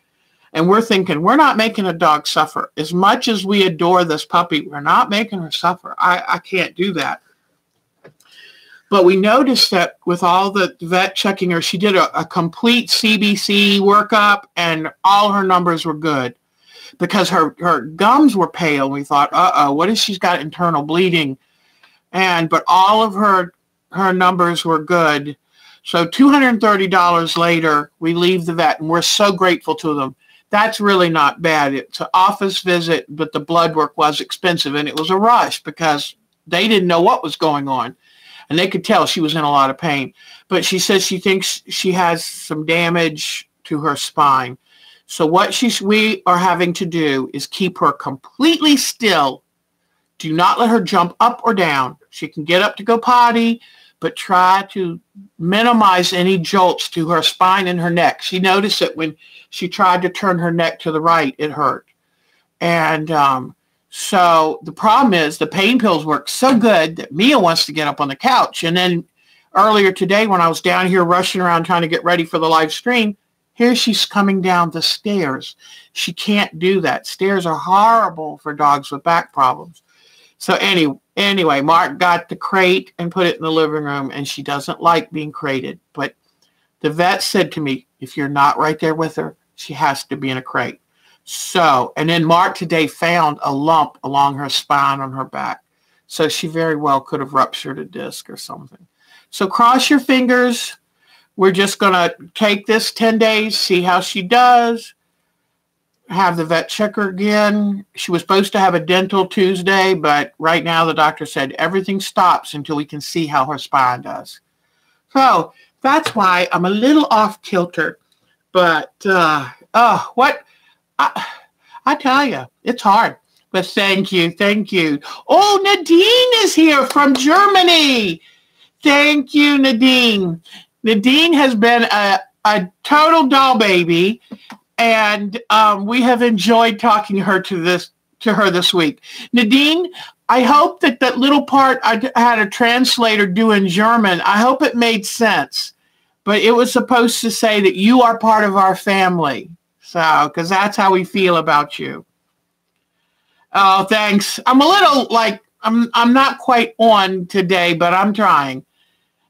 And we're thinking, we're not making a dog suffer. As much as we adore this puppy, we're not making her suffer. I can't do that. But we noticed that with all the vet checking her, she did a complete CBC workup, and all her numbers were good because her gums were pale. We thought, what if she's got internal bleeding? But all of her numbers were good. So $230 later, we leave the vet, and we're so grateful to them. That's really not bad. It's an office visit, but the blood work was expensive, and it was a rush because they didn't know what was going on, and they could tell she was in a lot of pain. But she says she thinks she has some damage to her spine. So what we are having to do is keep her completely still. Do not let her jump up or down. She can get up to go potty, but try to minimize any jolts to her spine and her neck. She noticed it when she tried to turn her neck to the right, it hurt. And so the problem is the pain pills work so good that Mia wants to get up on the couch. And then earlier today when I was down here rushing around trying to get ready for the live stream, here she's coming down the stairs. She can't do that. Stairs are horrible for dogs with back problems. So anyway, Mark got the crate and put it in the living room, and she doesn't like being crated. But the vet said to me, if you're not right there with her, she has to be in a crate. So, and then Mark today found a lump along her spine on her back. So she very well could have ruptured a disc or something. So cross your fingers. We're just going to take this 10 days, see how she does. Have the vet check her again. She was supposed to have a dental Tuesday, but right now the doctor said everything stops until we can see how her spine does. So that's why I'm a little off kilter. But, I tell you, it's hard. But thank you. Oh, Nadine is here from Germany. Thank you, Nadine. Nadine has been a total doll baby. And we have enjoyed talking to her this week. Nadine, I hope that little part I had a translator do in German, I hope it made sense. But it was supposed to say that you are part of our family. So, because that's how we feel about you. Oh, thanks. I'm a little I'm not quite on today, but I'm trying.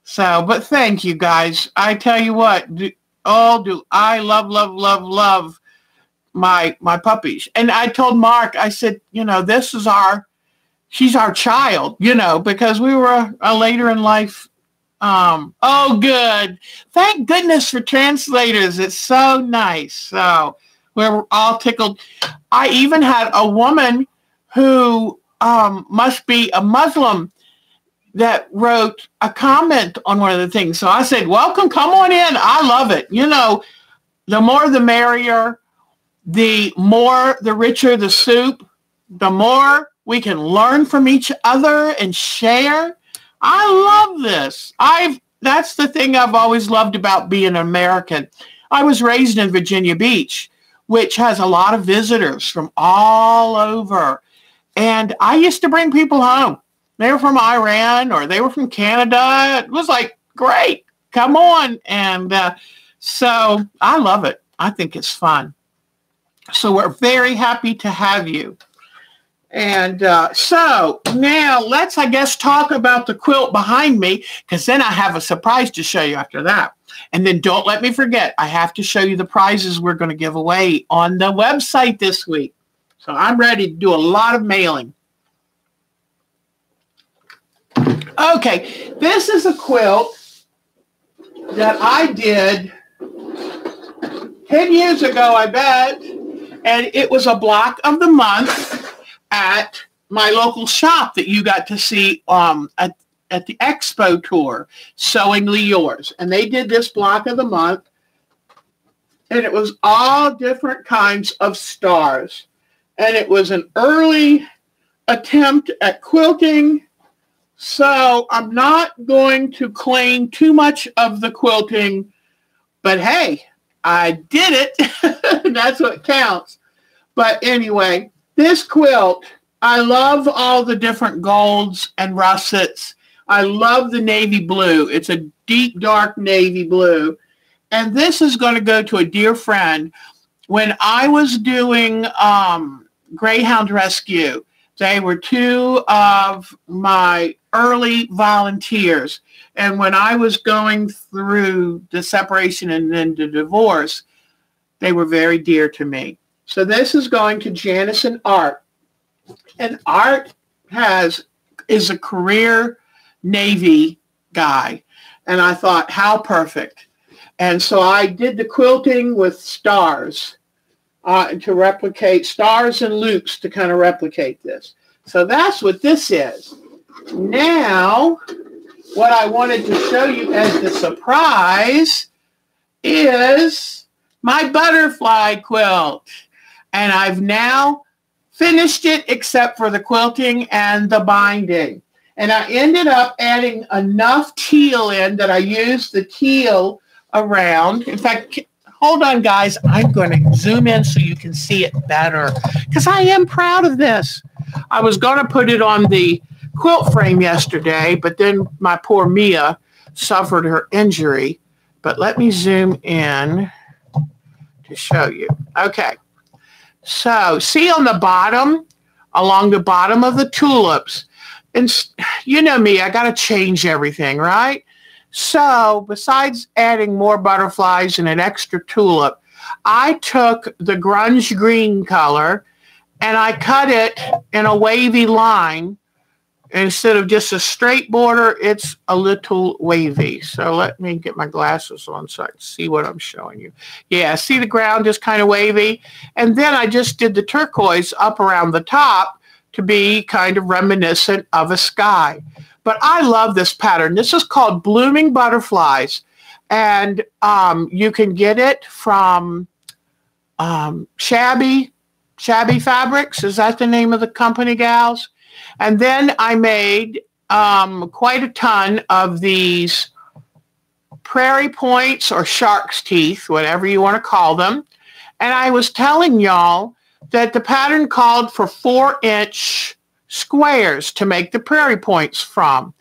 So, but thank you guys. I tell you what, do I love my puppies. And I told Mark, I said, this is our she's our child, you know, because we were a later in life. Oh, good. Thank goodness for translators. It's so nice. So we're all tickled. I even had a woman who must be a Muslim that wrote a comment on one of the things. So I said, welcome, come on in. I love it. You know, the more the merrier, the richer the soup, the more we can learn from each other and share. I love this. That's the thing I've always loved about being an American. I was raised in Virginia Beach, which has a lot of visitors from all over. And I used to bring people home. They were from Iran or they were from Canada. It was like, great, come on. And so I love it. I think it's fun. So we're very happy to have you. And so now let's, I guess, talk about the quilt behind me, because then I have a surprise to show you after that. And then don't let me forget, I have to show you the prizes we're going to give away on the website this week. So I'm ready to do a lot of mailing. Okay, this is a quilt that I did 10 years ago, I bet. And it was a block of the month at my local shop that you got to see at the expo tour, Sewingly Yours. And they did this block of the month. And it was all different kinds of stars. And it was an early attempt at quilting. So I'm not going to claim too much of the quilting, but hey, I did it. That's what counts. But anyway, this quilt, I love all the different golds and russets. I love the navy blue. It's a deep, dark navy blue. And this is going to go to a dear friend. When I was doing Greyhound Rescue, they were two of my early volunteers. And when I was going through the separation and then the divorce, they were very dear to me. So this is going to Janice and Art. And Art is a career Navy guy. And I thought, how perfect. And so I did the quilting with stars to replicate, stars and loops to kind of replicate this. So that's what this is. Now, what I wanted to show you as the surprise is my butterfly quilt. And I've now finished it except for the quilting and the binding. And I ended up adding enough teal in that I used the teal around. In fact, hold on, guys. I'm going to zoom in so you can see it better because I am proud of this. I was going to put it on the quilt frame yesterday, but then my poor Mia suffered her injury. But let me zoom in to show you. Okay. So see on the bottom, along the bottom of the tulips, and you know me, I got to change everything, right? So besides adding more butterflies and an extra tulip, I took the grunge green color and I cut it in a wavy line. Instead of just a straight border, it's a little wavy. So let me get my glasses on so I can see what I'm showing you. Yeah, see the ground is kind of wavy? And then I just did the turquoise up around the top to be kind of reminiscent of a sky. But I love this pattern. This is called Blooming Butterflies. And you can get it from Shabby Fabrics. Is that the name of the company, gals? And then I made quite a ton of these prairie points or shark's teeth, whatever you want to call them. And I was telling y'all that the pattern called for 4-inch squares to make the prairie points from.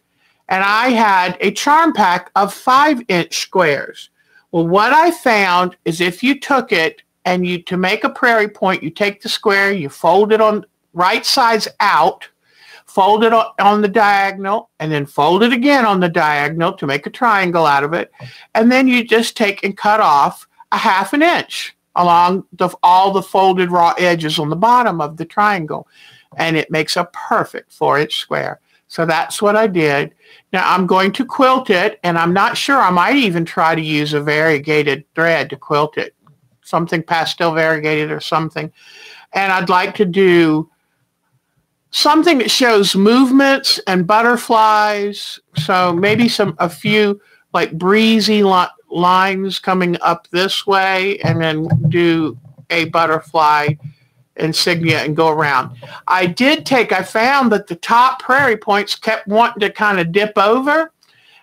And I had a charm pack of 5-inch squares. Well, what I found is if you took it and to make a prairie point, you take the square, you fold it on right sides out, fold it on the diagonal, and then fold it again on the diagonal to make a triangle out of it. And then you just take and cut off a 1/2 inch along all the folded raw edges on the bottom of the triangle. and it makes a perfect 4-inch square. So that's what I did. Now I'm going to quilt it, and I'm not sure. I might even try to use a variegated thread to quilt it, something pastel variegated or something. And I'd like to do something that shows movements and butterflies. So maybe a few like breezy lines coming up this way, and then do a butterfly insignia and go around. I found that the top prairie points kept wanting to kind of dip over,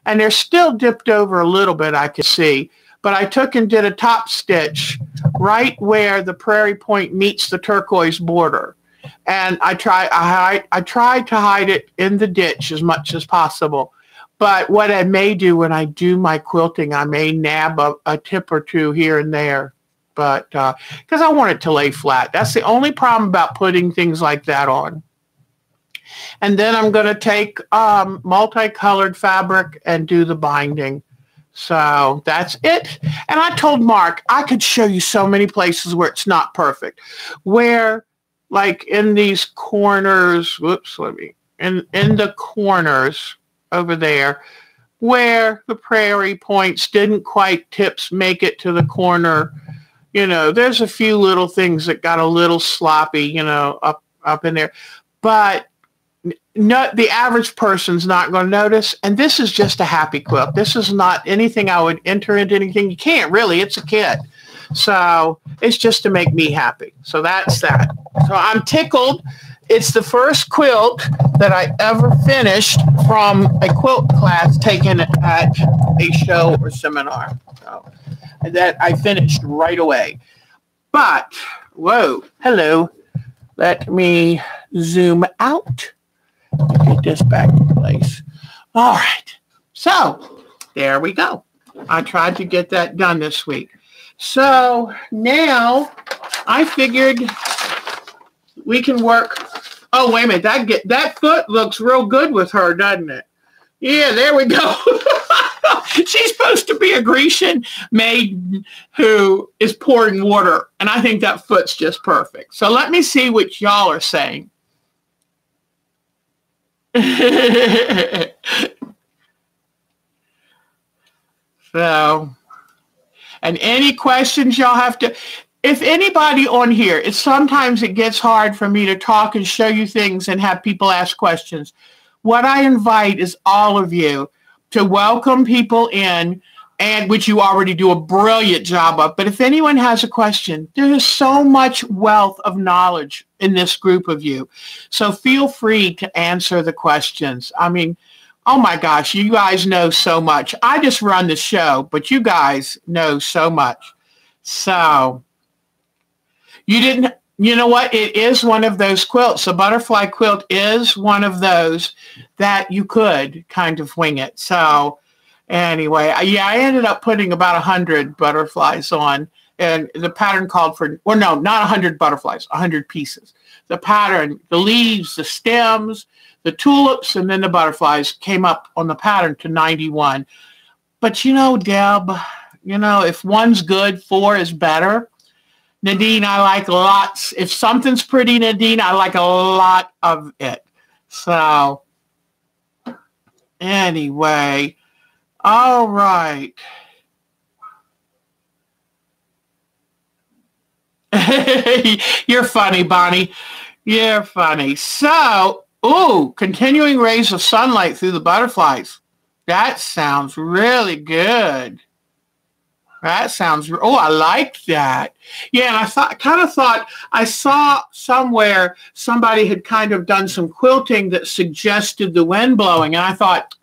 and they're still dipped over a little bit, I could see. But I took and did a top stitch right where the prairie point meets the turquoise border. And I tried to hide it in the ditch as much as possible. But what I may do when I do my quilting, I may nab a tip or two here and there. But because I want it to lay flat. That's the only problem about putting things like that on. And then I'm going to take multicolored fabric and do the binding. So that's it. And I told Mark I could show you so many places where it's not perfect. Where, like in these corners, in the corners over there, where the prairie points didn't quite make it to the corner. You know, there's a few little things that got a little sloppy, you know, up in there. But the average person's not going to notice. And this is just a happy quilt. This is not anything I would enter into anything. You can't really. It's a kit. So it's just to make me happy. So that's that. So I'm tickled. It's the first quilt that I ever finished from a quilt class taken at a show or seminar. So that I finished right away. But, whoa, hello. Let me zoom out. Get this back in place. All right. So, there we go. I tried to get that done this week. So, now I figured we can work. Oh, wait a minute. That foot looks real good with her, doesn't it? Yeah, there we go. She's supposed to be a Grecian maiden who is pouring water, and I think that foot's just perfect. So let me see what y'all are saying. So, and any questions y'all have to, if anybody on here, sometimes it gets hard for me to talk and show you things and have people ask questions. What I invite is all of you to welcome people in, and which you already do a brilliant job of. But if anyone has a question, there is so much wealth of knowledge in this group of you. So feel free to answer the questions. I mean, oh my gosh, you guys know so much. I just run the show, but you guys know so much. So you know what? It is one of those quilts. A butterfly quilt is one of those that you could kind of wing it. So anyway, yeah, I ended up putting about 100 butterflies on, and the pattern called for, or no, not 100 butterflies, 100 pieces. The pattern, the leaves, the stems, the tulips, and then the butterflies came up on the pattern to 91. But you know, Deb, you know, if one's good, 4 is better. Nadine, I like lots. If something's pretty, Nadine, I like a lot of it. So, anyway, all right. You're funny, Bonnie. You're funny. So, continuing rays of sunlight through the butterflies. That sounds really good. That sounds, I like that. Yeah, and I thought I saw somewhere somebody had kind of done some quilting that suggested the wind blowing. And I thought,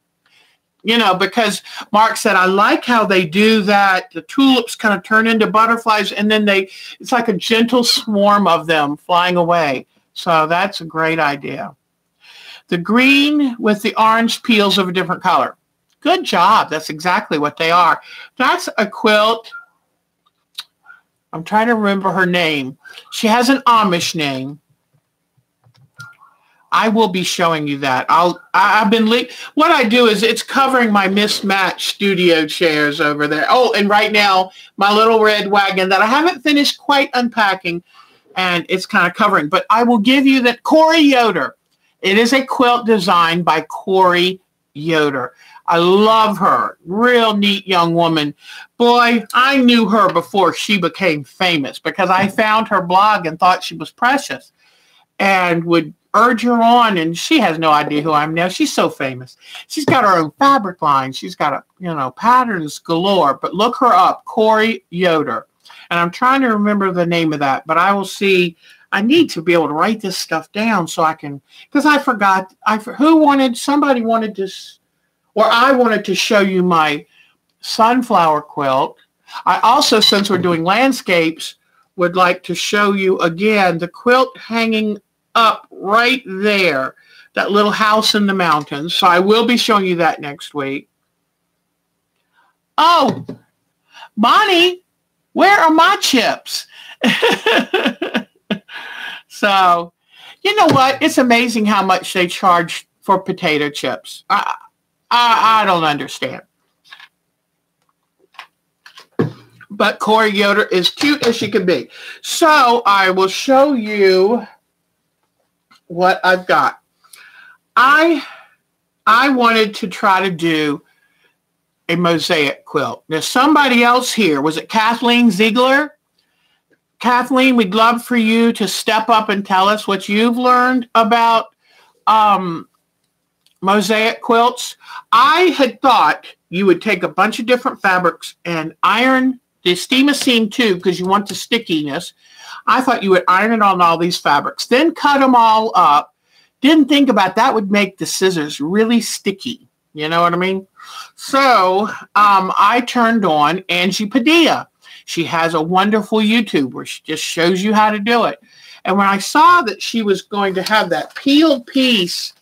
you know, because Mark said, I like how they do that. The tulips kind of turn into butterflies, and then it's like a gentle swarm of them flying away. So that's a great idea. The green with the orange peels of a different color. Good job. That's exactly what they are. That's a quilt. I'm trying to remember her name. She has an Amish name. I will be showing you that. What I do is it's covering my mismatched studio chairs over there. Oh, and right now, my little red wagon that I haven't finished quite unpacking and it's kind of covering. But I will give you that Corey Yoder. It is a quilt designed by Corey Yoder. I love her. Real neat young woman. Boy, I knew her before she became famous because I found her blog and thought she was precious and would urge her on, and she has no idea who I am now. She's so famous. She's got her own fabric line. She's got patterns galore. But look her up, Corey Yoder. And I'm trying to remember the name of that, but I will see. I need to be able to write this stuff down so I can, because I forgot. Somebody wanted to, or I wanted to show you my sunflower quilt. I also, since we're doing landscapes, would like to show you again the quilt hanging up right there, that little house in the mountains. So I will be showing you that next week. Oh, Bonnie, where are my chips? So, you know what? It's amazing how much they charge for potato chips. I don't understand. But Corey Yoder is cute as she can be. So I will show you what I've got. I wanted to try to do a mosaic quilt. There's somebody else here. Was it Kathleen Ziegler? Kathleen, we'd love for you to step up and tell us what you've learned about mosaic quilts. I had thought you would take a bunch of different fabrics and iron the steam seam too, because you want the stickiness. I thought you would iron it on all these fabrics, then cut them all up. Didn't think about that would make the scissors really sticky. You know what I mean? So I turned on Angie Padilla. She has a wonderful YouTube where she just shows you how to do it. And when I saw that she was going to have that peeled piece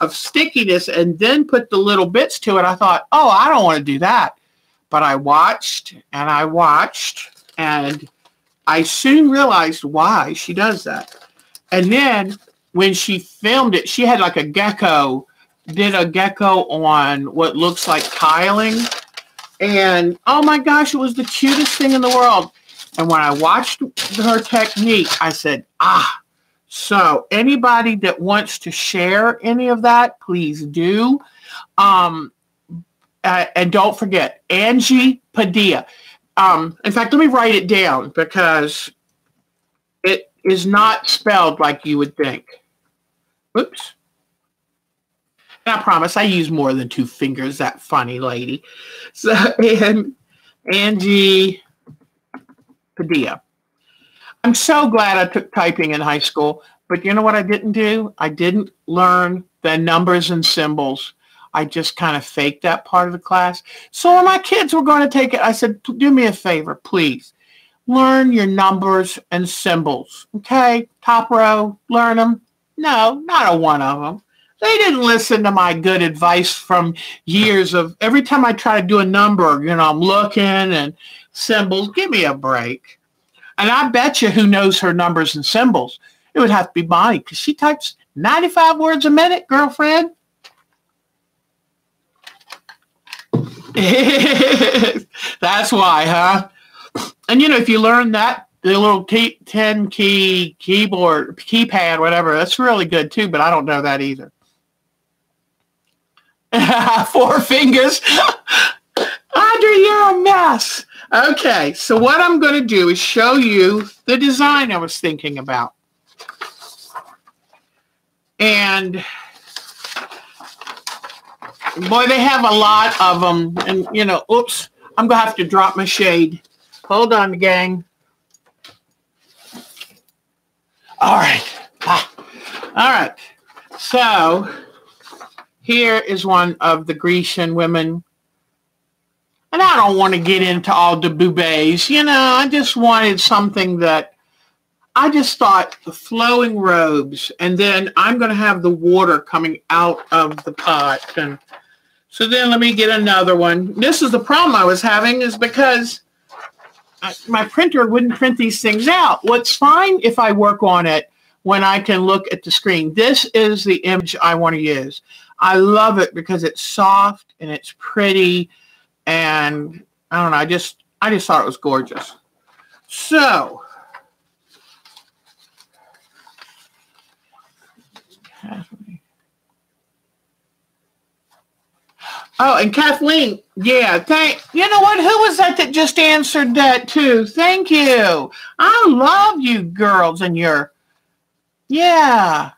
of stickiness and then put the little bits to it, I thought, oh, I don't want to do that. But I watched and I watched, and I soon realized why she does that. And then when she filmed it, she had like a gecko, did a gecko on what looks like tiling. And oh my gosh, it was the cutest thing in the world. And when I watched her technique, I said, so anybody that wants to share any of that, please do. And don't forget, Angie Padilla. In fact, let me write it down because it is not spelled like you would think. Oops. And I promise I use more than 2 fingers, that funny lady. So, and Angie Padilla. I'm so glad I took typing in high school, but you know what I didn't do? I didn't learn the numbers and symbols. I just kind of faked that part of the class. So when my kids were going to take it, I said, do me a favor, please. Learn your numbers and symbols. Okay? Top row, learn them. No, not a one of them. They didn't listen to my good advice from years of every time I try to do a number, I'm looking and symbols. Give me a break. And I bet you who knows her numbers and symbols. It would have to be Bonnie because she types 95 words a minute, girlfriend. That's why, huh? And if you learn that, the little 10-key keyboard, keypad, whatever, that's really good too, but I don't know that either. 4 fingers. Audrey, you're a mess. Okay, so what I'm going to do is show you the design I was thinking about. And boy, they have a lot of them. And, oops, I'm going to have to drop my shade. Hold on, gang. All right. All right. So here is one of the Grecian women. And I don't want to get into all the bouquets. I just wanted something that I just thought the flowing robes. And then I'm going to have the water coming out of the pot. And so then let me get another one. This is the problem I was having is because my printer wouldn't print these things out. What's fine if I work on it when I can look at the screen. This is the image I want to use. I love it because it's soft and it's pretty. And I don't know, I just thought it was gorgeous. So Oh, and Kathleen, yeah, you know what? Who was that just answered that too? Thank you. I love you girls and yeah,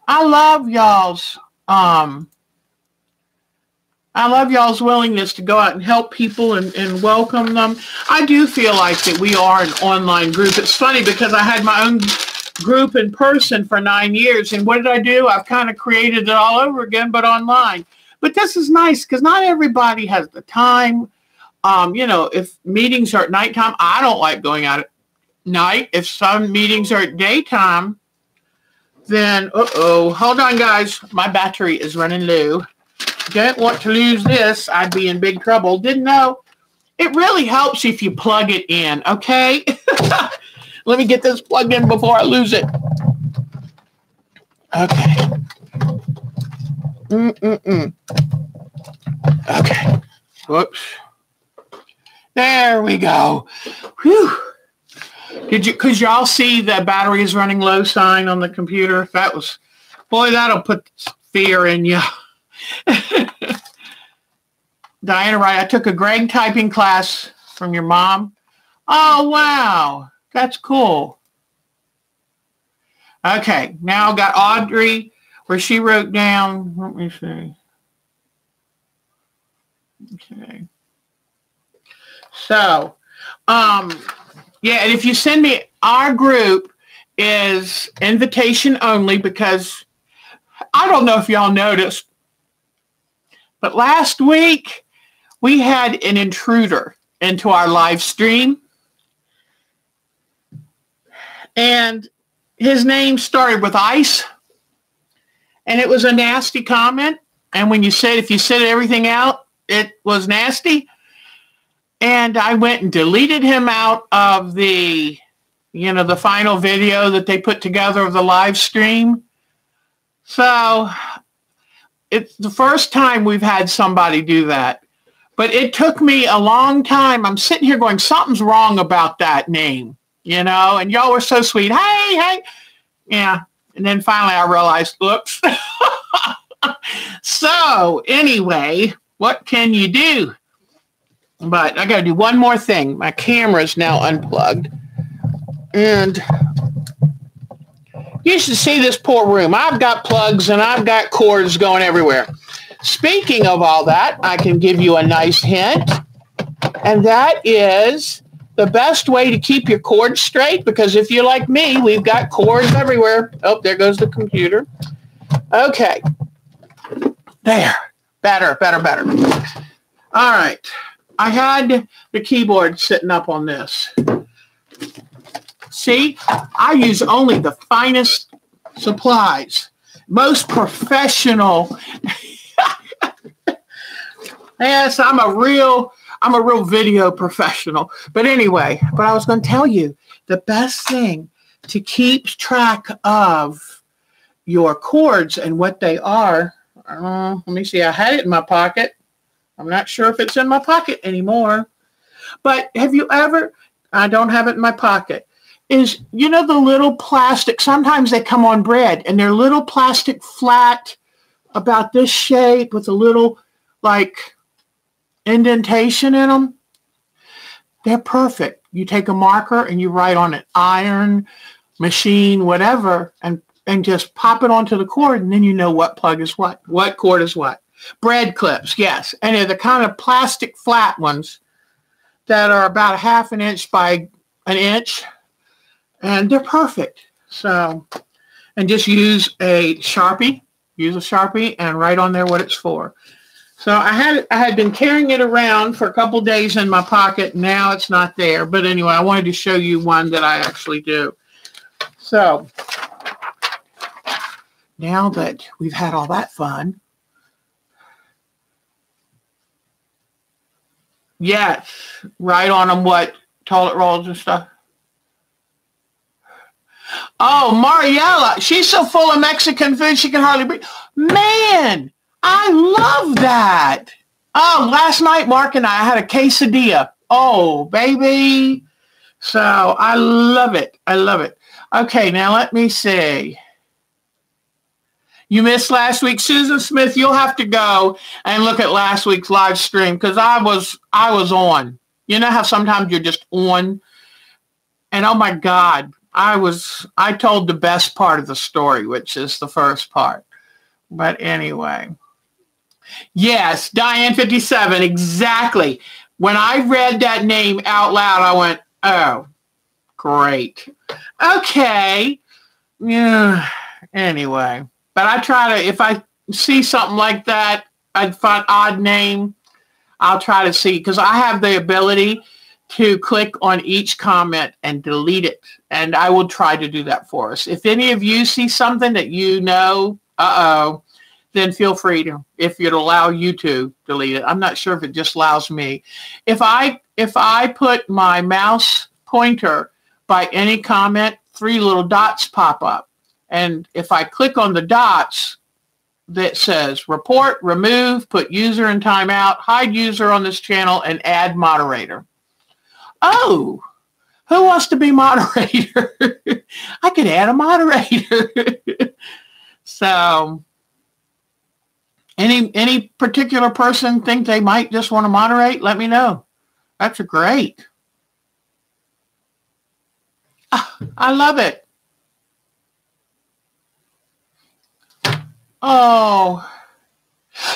I love y'all's willingness to go out and help people and welcome them. I do feel like that we are an online group. It's funny because I had my own group in person for 9 years. And what did I do? I've kind of created it all over again, but online. But this is nice because not everybody has the time. You know, if meetings are at nighttime, I don't like going out at night. If some meetings are at daytime, then, hold on, guys. My battery is running low. Don't want to lose this. I'd be in big trouble. Didn't know. It really helps if you plug it in, okay? Let me get this plugged in before I lose it. Okay. Okay. Whoops. There we go. Whew. Could y'all see the battery is running low sign on the computer? Boy, that'll put fear in you. Diana Wright, I took a Greg typing class from your mom. Oh, wow. That's cool. Okay, now I got Audrey where she wrote down, let me see. Okay. So, yeah, and if you send me, our group is invitation only because I don't know if y'all noticed, but last week we had an intruder into our live stream. And his name started with ice. And it was a nasty comment. And when if you said everything out, it was nasty. And I went and deleted him out of the final video that they put together of the live stream. So it's the first time we've had somebody do that. But it took me a long time. I'm sitting here going, something's wrong about that name, and y'all were so sweet. Hey. Yeah. And then finally I realized, oops. So anyway, what can you do? But I got to do one more thing. My camera is now unplugged. And you should see this poor room. I've got plugs and I've got cords going everywhere. Speaking of all that, I can give you a nice hint. And that is the best way to keep your cords straight, because if you're like me, we've got cords everywhere. Oh, there goes the computer. Okay. There. Better. All right. I had the keyboard sitting up on this. See, I use only the finest supplies, most professional. Yes, I'm a real video professional. But anyway, I was going to tell you the best thing to keep track of your cords and what they are. Let me see. I had it in my pocket. I'm not sure if it's in my pocket anymore. But have you ever, I don't have it in my pocket, is, the little plastic, sometimes they come on bread, and they're little plastic flat about this shape with a little, indentation in them. They're perfect. You take a marker and you write on it, iron, machine, whatever, and just pop it onto the cord, and then you know what plug is what cord is what. Bread clips, yes. And they're the kind of plastic flat ones that are about 1/2 inch by 1 inch. And they're perfect. So, and just use a Sharpie. Use a Sharpie and write on there what it's for. So I had been carrying it around for a couple days in my pocket. Now it's not there. But anyway, I wanted to show you one that I actually do. So now that we've had all that fun, yes, write on them what toilet rolls and stuff. Oh, Mariella, she's so full of Mexican food she can hardly breathe. Man, I love that. Oh, last night Mark and I had a quesadilla. Oh, baby. So I love it. I love it. Okay, now let me see. You missed last week. Susan Smith, you'll have to go and look at last week's live stream because I was on. You know how sometimes you're just on? And oh my God, I told the best part of the story, which is the first part. But anyway. Yes, Diane 57, exactly. When I read that name out loud, I went, oh, great. Okay. Yeah. Anyway. But I try to, if I see something like that, I find odd name, I'll try to see, because I have the ability to click on each comment and delete it. And I will try to do that for us. If any of you see something that you know, then feel free to, if you'd allow you to delete it. I'm not sure if it just allows me. If I put my mouse pointer by any comment, 3 little dots pop up. And if I click on the dots that says report, remove, put user in timeout, hide user on this channel, and add moderator. Oh, who wants to be moderator? I could add a moderator. So any particular person think they might just want to moderate? Let me know. That's great. I love it. Oh,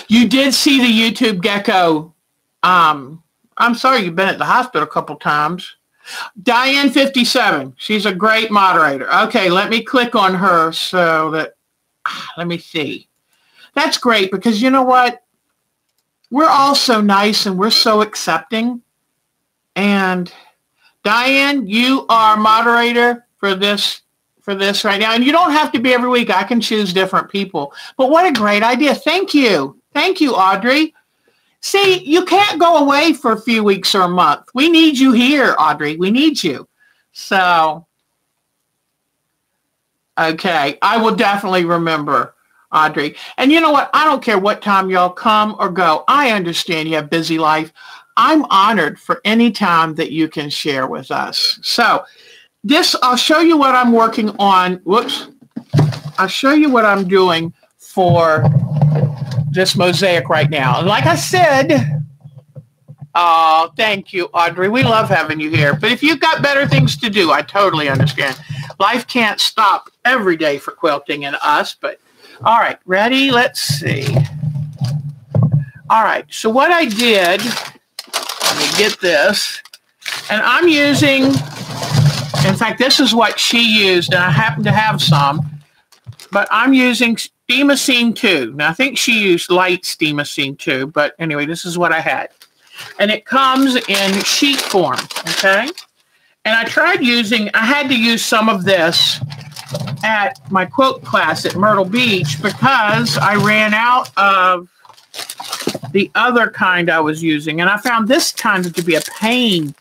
you did see the YouTube gecko. I'm sorry you've been at the hospital a couple times. Diane 57. She's a great moderator. Okay, let me click on her so that, let me see. That's great because you know what? We're all so nice and we're so accepting. And Diane, you are moderator for this right now. And you don't have to be every week. I can choose different people. But what a great idea. Thank you. Thank you, Audrey. See, you can't go away for a few weeks or a month. We need you here, Audrey. We need you. So, okay. I will definitely remember, Audrey. And you know what? I don't care what time y'all come or go. I understand you have a busy life. I'm honored for any time that you can share with us. So, I'll show you what I'm working on. Whoops. I'll show you what I'm doing for this mosaic right now. And like I said, oh, thank you, Audrey. We love having you here. But if you've got better things to do, I totally understand. Life can't stop every day for quilting and us. But all right, ready? Let's see. All right. So what I did, let me get this. And I'm using... In fact, this is what she used, and I happen to have some, but I'm using Steamosine 2. Now, I think she used light Steamosine 2, but anyway, this is what I had. And it comes in sheet form, okay? And I had to use some of this at my quilt class at Myrtle Beach because I ran out of the other kind I was using, and I found this kind to be a pain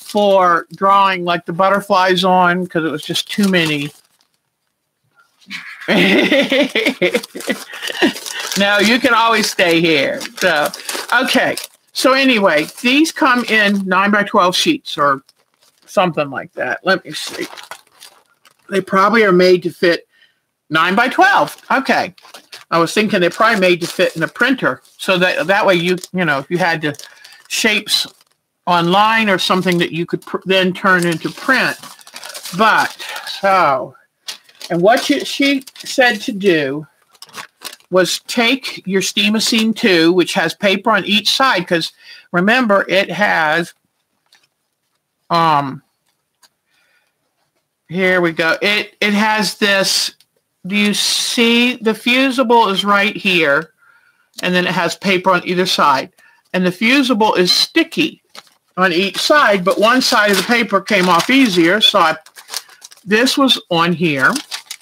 for drawing like the butterflies on because it was just too many. No, you can always stay here. So, okay. So anyway, these come in 9 by 12 sheets or something like that. Let me see. They probably are made to fit 9 by 12. Okay. I was thinking they're probably made to fit in a printer so that way you know, if you had the shapes online or something that you could then turn into print. But, so, and what she said to do was take your Steamosine 2, which has paper on each side, because remember, it has, here we go. It has this, do you see, the fusible is right here, and then it has paper on either side. And the fusible is sticky on each side, but one side of the paper came off easier, so this was on here.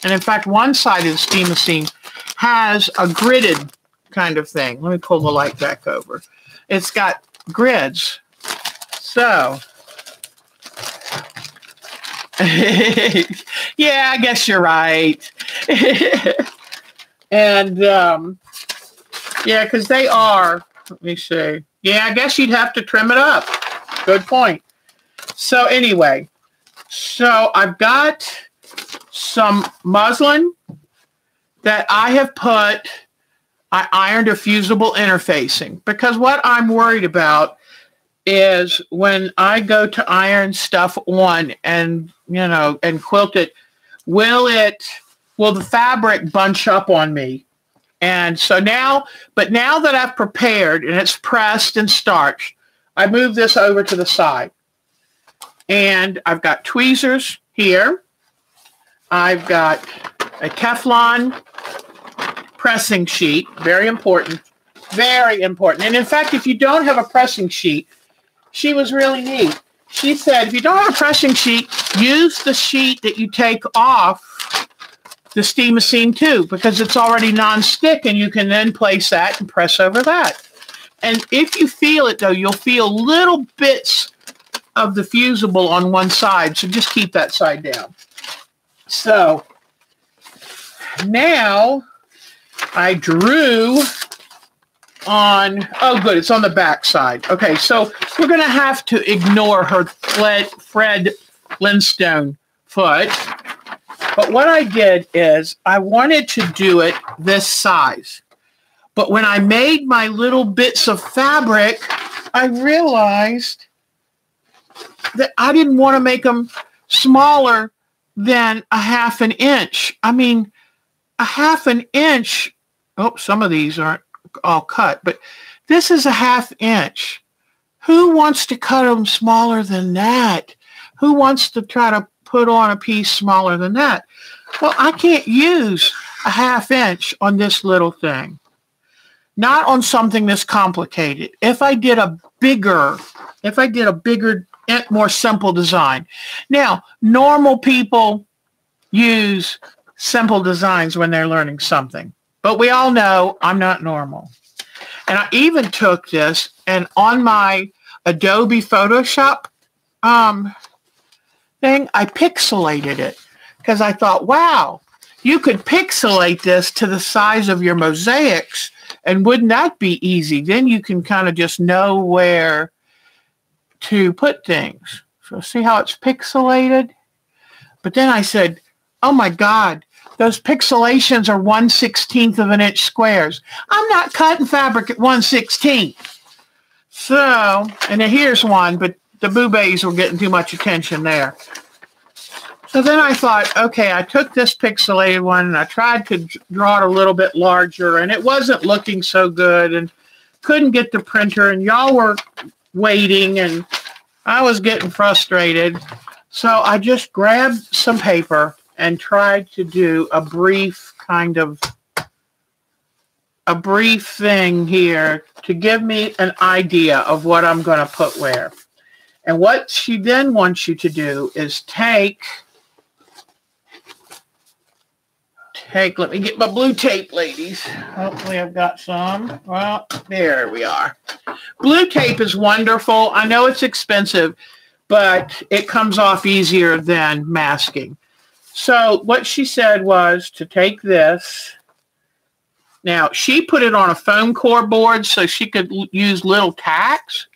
And in fact, one side of the Steamosine has a gridded kind of thing. Let me pull the light back over. It's got grids. So, yeah, I guess you're right. And, yeah, because they are, let me see. Yeah, I guess you'd have to trim it up. Good point. So anyway, so I've got some muslin that I ironed a fusible interfacing, because what I'm worried about is when I go to iron stuff on and, and quilt it, will the fabric bunch up on me? And so now that I've prepared and it's pressed and starched, I move this over to the side. And I've got tweezers here. I've got a Teflon pressing sheet, very important, very important. And in fact, if you don't have a pressing sheet, she was really neat. She said, if you don't have a pressing sheet, use the sheet that you take off the steam machine too, because it's already non-stick, and you can then place that and press over that. And if you feel it, though, you'll feel little bits of the fusible on one side, so just keep that side down. So now I drew on, oh good, it's on the back side. Okay, so we're going to have to ignore her Fred Flintstone foot. But what I did is I wanted to do it this size. But when I made my little bits of fabric, I realized that I didn't want to make them smaller than a 1/2 inch. I mean, a 1/2 inch. Oh, some of these aren't all cut, but this is a 1/2 inch. Who wants to cut them smaller than that? Who wants to try to put on a piece smaller than that? Well, I can't use a 1/2 inch on this little thing. Not on something this complicated. If I did a bigger, more simple design. Now, normal people use simple designs when they're learning something. But we all know I'm not normal. And I even took this and on my Adobe Photoshop thing, I pixelated it. Because I thought, wow, you could pixelate this to the size of your mosaics. And wouldn't that be easy? Then you can kind of just know where to put things. So see how it's pixelated? But then I said, oh my God, those pixelations are 1/16 of an inch squares. I'm not cutting fabric at 1/16. So, and then here's one, but the boobies were getting too much attention there. So then I thought, okay, I took this pixelated one and I tried to draw it a little bit larger, and it wasn't looking so good, and couldn't get the printer, and y'all were waiting, and I was getting frustrated. So I just grabbed some paper and tried to do a brief thing here to give me an idea of what I'm going to put where. And what she then wants you to do is let me get my blue tape, ladies. Hopefully I've got some. Well, there we are. Blue tape is wonderful. I know it's expensive, but it comes off easier than masking. So what she said was to take this. Now, she put it on a foam core board so she could use little tacks.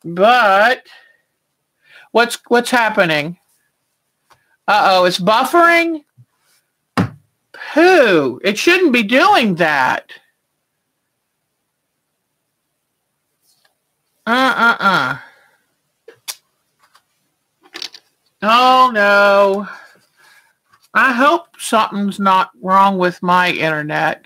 But what's happening? Uh-oh, it's buffering. Pooh, it shouldn't be doing that. Oh, no. I hope something's not wrong with my internet.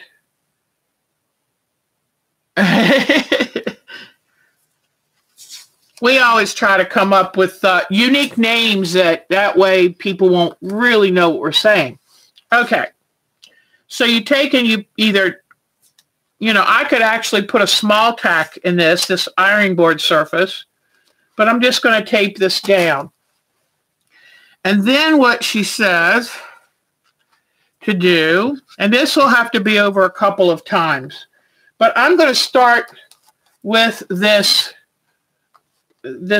We always try to come up with unique names that way people won't really know what we're saying. Okay. So you take and you either, I could actually put a small tack in this ironing board surface, but I'm just going to tape this down. And then what she says to do, and this will have to be over a couple of times, but I'm going to start with this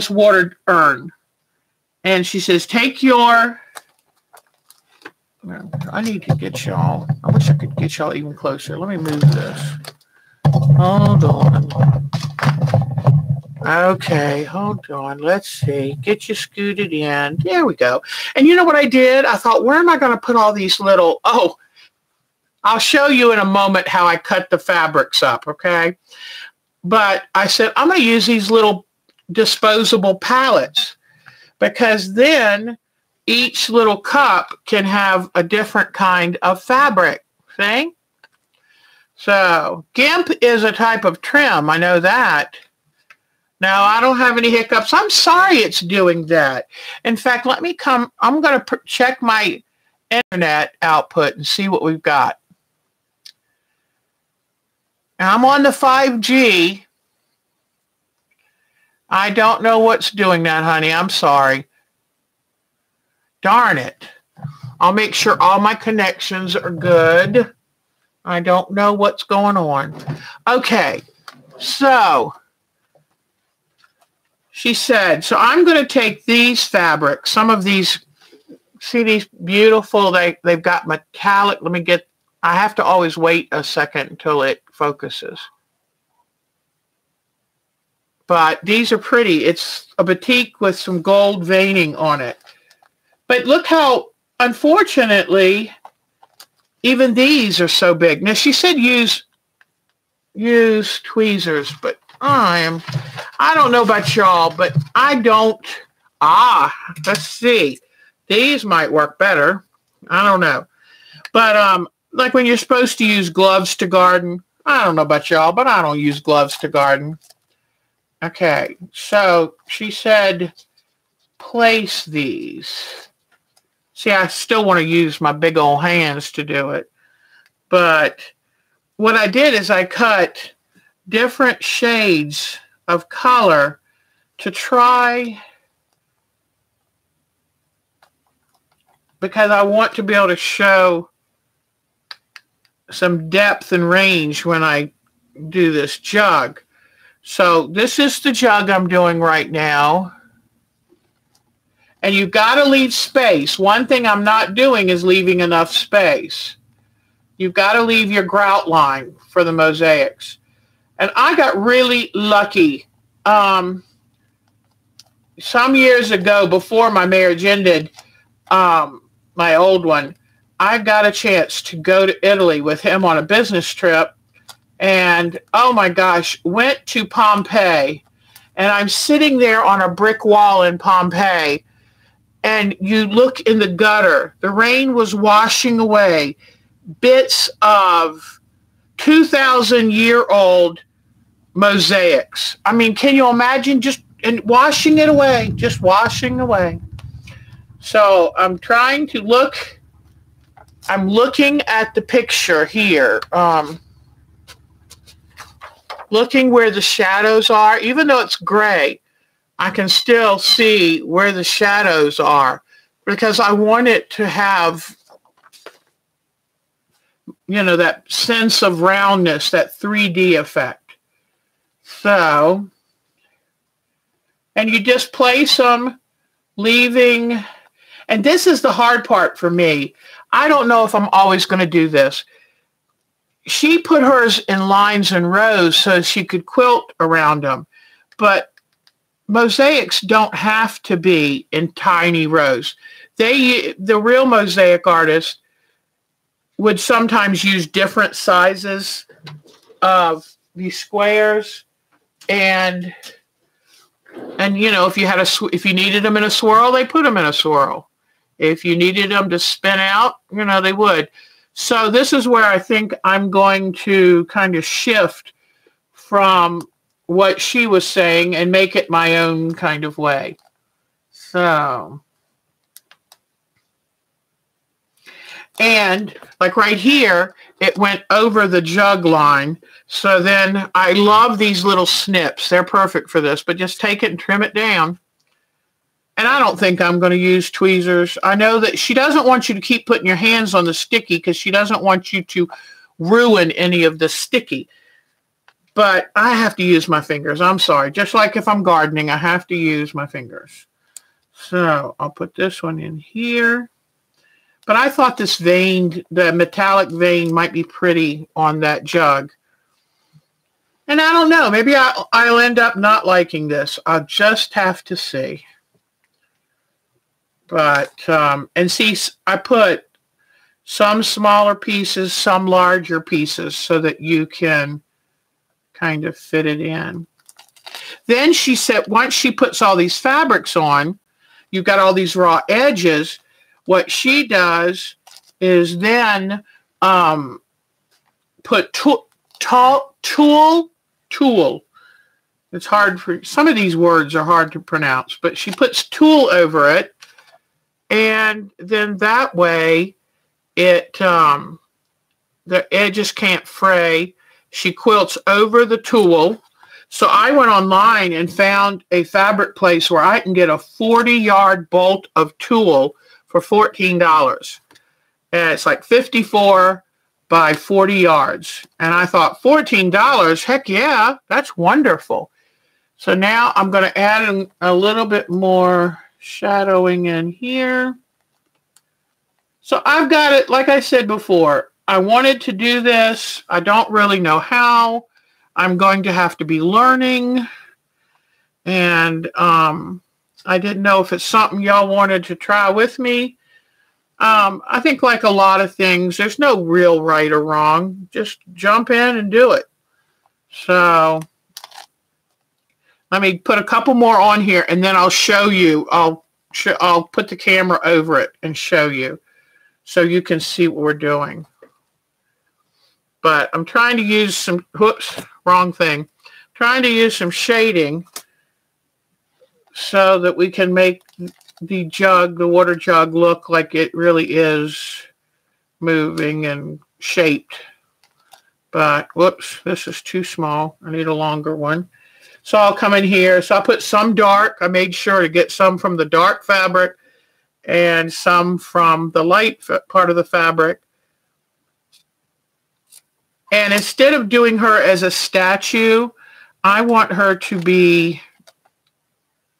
water urn. And she says, take your, I need to get y'all, I wish I could get y'all even closer. Let me move this. Hold on. Okay, hold on. Let's see. Get you scooted in. There we go. And you know what I did? I thought, where am I going to put all these little, I'll show you in a moment how I cut the fabrics up, okay? But I said, I'm going to use these little disposable palettes because then each little cup can have a different kind of fabric, see? So, GIMP is a type of trim, I know that. Now, I don't have any hiccups. I'm sorry it's doing that. In fact, let me come, I'm going to check my internet output and see what we've got. I'm on the 5G. I don't know what's doing that, honey. I'm sorry. Darn it. I'll make sure all my connections are good. I don't know what's going on. Okay. So, she said, so I'm going to take these fabrics, some of these, see these beautiful, they've got metallic. Let me get, I have to always wait a second until it focuses. But these are pretty. It's a batik with some gold veining on it. But look how, unfortunately, even these are so big. Now, she said use tweezers, but I don't know about y'all, but I don't. Let's see. These might work better. I don't know. But like when you're supposed to use gloves to garden, I don't know about y'all, but I don't use gloves to garden. Okay, so she said place these. See, I still want to use my big old hands to do it. But what I did is I cut different shades of color to try, because I want to be able to show some depth and range when I do this jug. So this is the jug I'm doing right now. And you've got to leave space. One thing I'm not doing is leaving enough space. You've got to leave your grout line for the mosaics. And I got really lucky. Some years ago, before my marriage ended, my old one, I got a chance to go to Italy with him on a business trip. And, oh my gosh, went to Pompeii. And I'm sitting there on a brick wall in Pompeii. And you look in the gutter. The rain was washing away bits of 2,000-year-old mosaics. I mean, can you imagine just washing it away, just washing away. So I'm trying to look. I'm looking at the picture here. Looking where the shadows are, even though it's gray, I can still see where the shadows are because I want it to have, you know, that sense of roundness, that 3D effect. So, and you just place them, leaving, and this is the hard part for me. I don't know if I'm always going to do this. She put hers in lines and rows so she could quilt around them. But mosaics don't have to be in tiny rows. The real mosaic artist would sometimes use different sizes of these squares, and you know, if you needed them in a swirl, they put them in a swirl. If you needed them to spin out, you know, they would. So this is where I think I'm going to kind of shift from what she was saying and make it my own kind of way. So, and like right here, it went over the jug line. So then I love these little snips. They're perfect for this, but just take it and trim it down. And I don't think I'm going to use tweezers. I know that she doesn't want you to keep putting your hands on the sticky because she doesn't want you to ruin any of the sticky. But I have to use my fingers. I'm sorry. Just like if I'm gardening, I have to use my fingers. So I'll put this one in here. But I thought this vein, the metallic vein, might be pretty on that jug. And I don't know. Maybe I'll end up not liking this. I'll just have to see. But, and see, I put some smaller pieces, some larger pieces, so that you can kind of fit it in. Then she said, once she puts all these fabrics on, you've got all these raw edges. What she does is then put tulle. It's hard for, some of these words are hard to pronounce, but she puts tulle over it, and then that way it the edges can't fray. She quilts over the tulle. So I went online and found a fabric place where I can get a 40-yard bolt of tulle for $14. And it's like 54 by 40 yards. And I thought, $14, heck yeah, that's wonderful. So now I'm going to add in a little bit more shadowing in here. So I've got it, like I said before, I wanted to do this. I don't really know how. I'm going to have to be learning. And I didn't know if it's something y'all wanted to try with me. I think like a lot of things, there's no real right or wrong. Just jump in and do it. So let me put a couple more on here, and then I'll show you. I'll put the camera over it and show you so you can see what we're doing. But I'm trying to use some, whoops, wrong thing. Trying to use some shading so that we can make the jug, the water jug, look like it really is moving and shaped. But, whoops, this is too small. I need a longer one. So I'll come in here. So I'll put some dark. I made sure to get some from the dark fabric and some from the light part of the fabric. And instead of doing her as a statue, I want her to be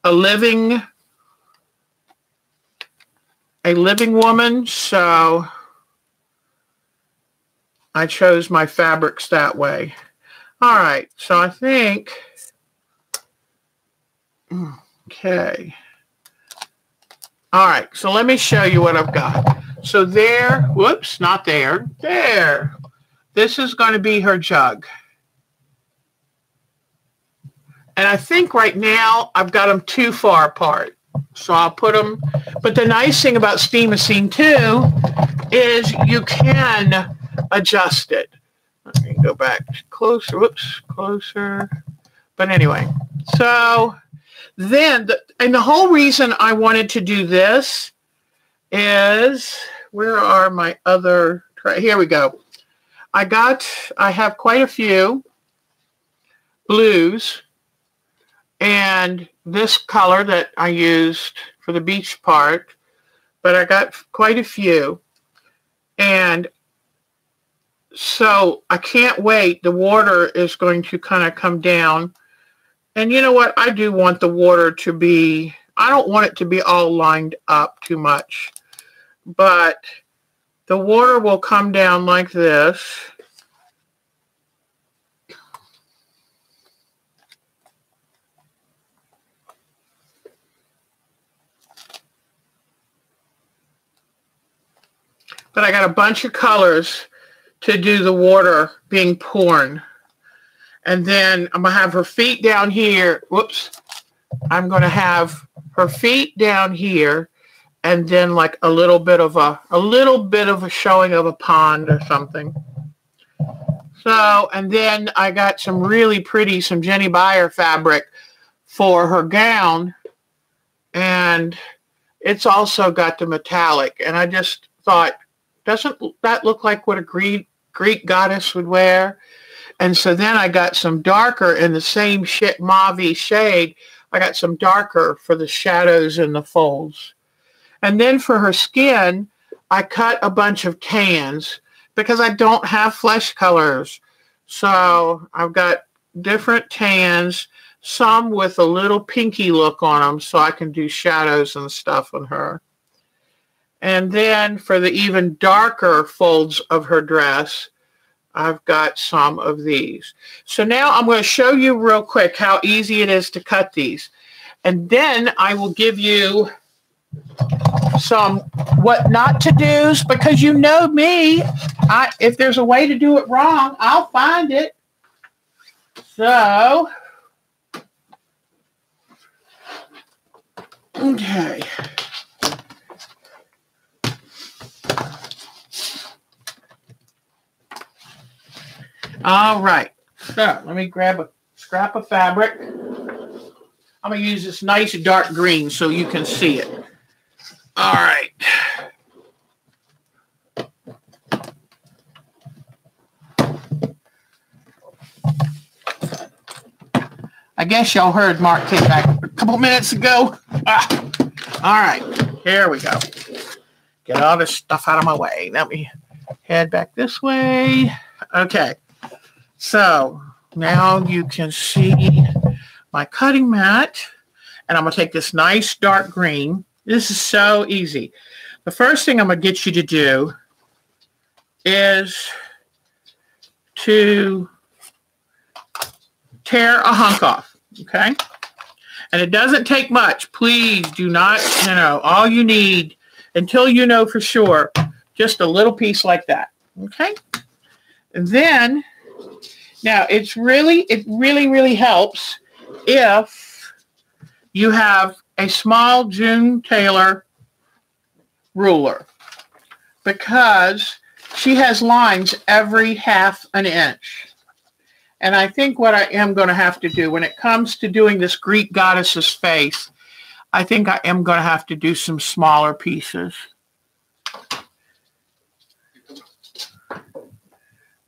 a living woman. So I chose my fabrics that way. All right, so I think, okay. All right, so let me show you what I've got. So there, whoops, not there, there. This is going to be her jug. And I think right now I've got them too far apart. So I'll put them, but the nice thing about Steam Machine 2 is you can adjust it. Let me go back closer, whoops, closer. But anyway, so then, and the whole reason I wanted to do this is, where are my other, here we go. I have quite a few blues, and this color that I used for the beach part, but I got quite a few. And so I can't wait. The water is going to kind of come down. And you know what? I do want the water to be, I don't want it to be all lined up too much, but the water will come down like this. But I got a bunch of colors to do the water being poured. And then I'm going to have her feet down here. Whoops. I'm going to have her feet down here, and then like a little bit of a showing of a pond or something. So, and then I got some really pretty, some Jenny Beyer fabric for her gown. And it's also got the metallic. And I just thought, doesn't that look like what a Greek goddess would wear? And so then I got some darker in the same mauve shade. I got some darker for the shadows and the folds. And then for her skin, I cut a bunch of tans because I don't have flesh colors. So I've got different tans, some with a little pinky look on them so I can do shadows and stuff on her. And then for the even darker folds of her dress, I've got some of these. So now I'm going to show you real quick how easy it is to cut these. And then I will give you some what not to do's, because you know me. If there's a way to do it wrong, I'll find it. So, okay. All right. So, let me grab a scrap of fabric. I'm going to use this nice dark green so you can see it. All right. I guess y'all heard Mark came back a couple minutes ago. All right. Here we go. Get all this stuff out of my way. Let me head back this way. Okay. So now you can see my cutting mat, and I'm going to take this nice dark green. This is so easy. The first thing I'm going to get you to do is to tear a hunk off, okay? And it doesn't take much. Please do not, all you need, until you know for sure, just a little piece like that, okay? And then, now it really helps if you have a small June Taylor ruler, because she has lines every half an inch. And I think what I am going to have to do when it comes to doing this Greek goddess's face, I think I am going to have to do some smaller pieces.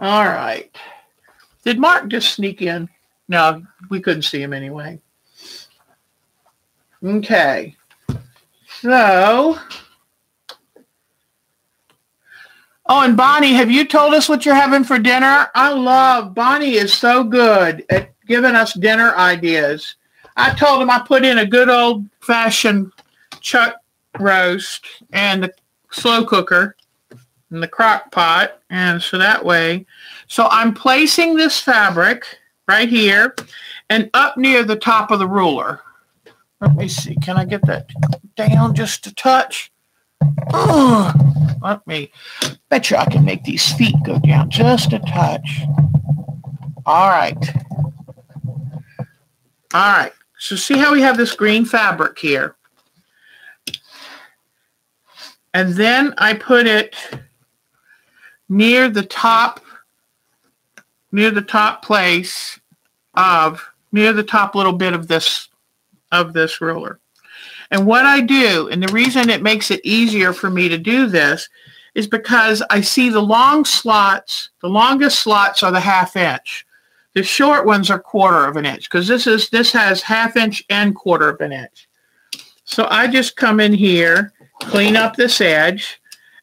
All right. Did Mark just sneak in? No, we couldn't see him anyway. Okay. So, oh, and Bonnie, have you told us what you're having for dinner? Bonnie is so good at giving us dinner ideas. I told him I put in a good old-fashioned chuck roast and the slow cooker and the crock pot, and so that way. So I'm placing this fabric right here and up near the top of the ruler. Let me see. Can I get that down just a touch? Let me bet you I can make these feet go down just a touch. All right. All right. So see how we have this green fabric here? And then I put it near the top place of, near the top little bit of this ruler. And what I do, and the reason it makes it easier for me to do this, is because I see the long slots, the longest slots are the 1/2 inch. The short ones are 1/4 of an inch, because this has 1/2 inch and 1/4 of an inch. So I just come in here, clean up this edge,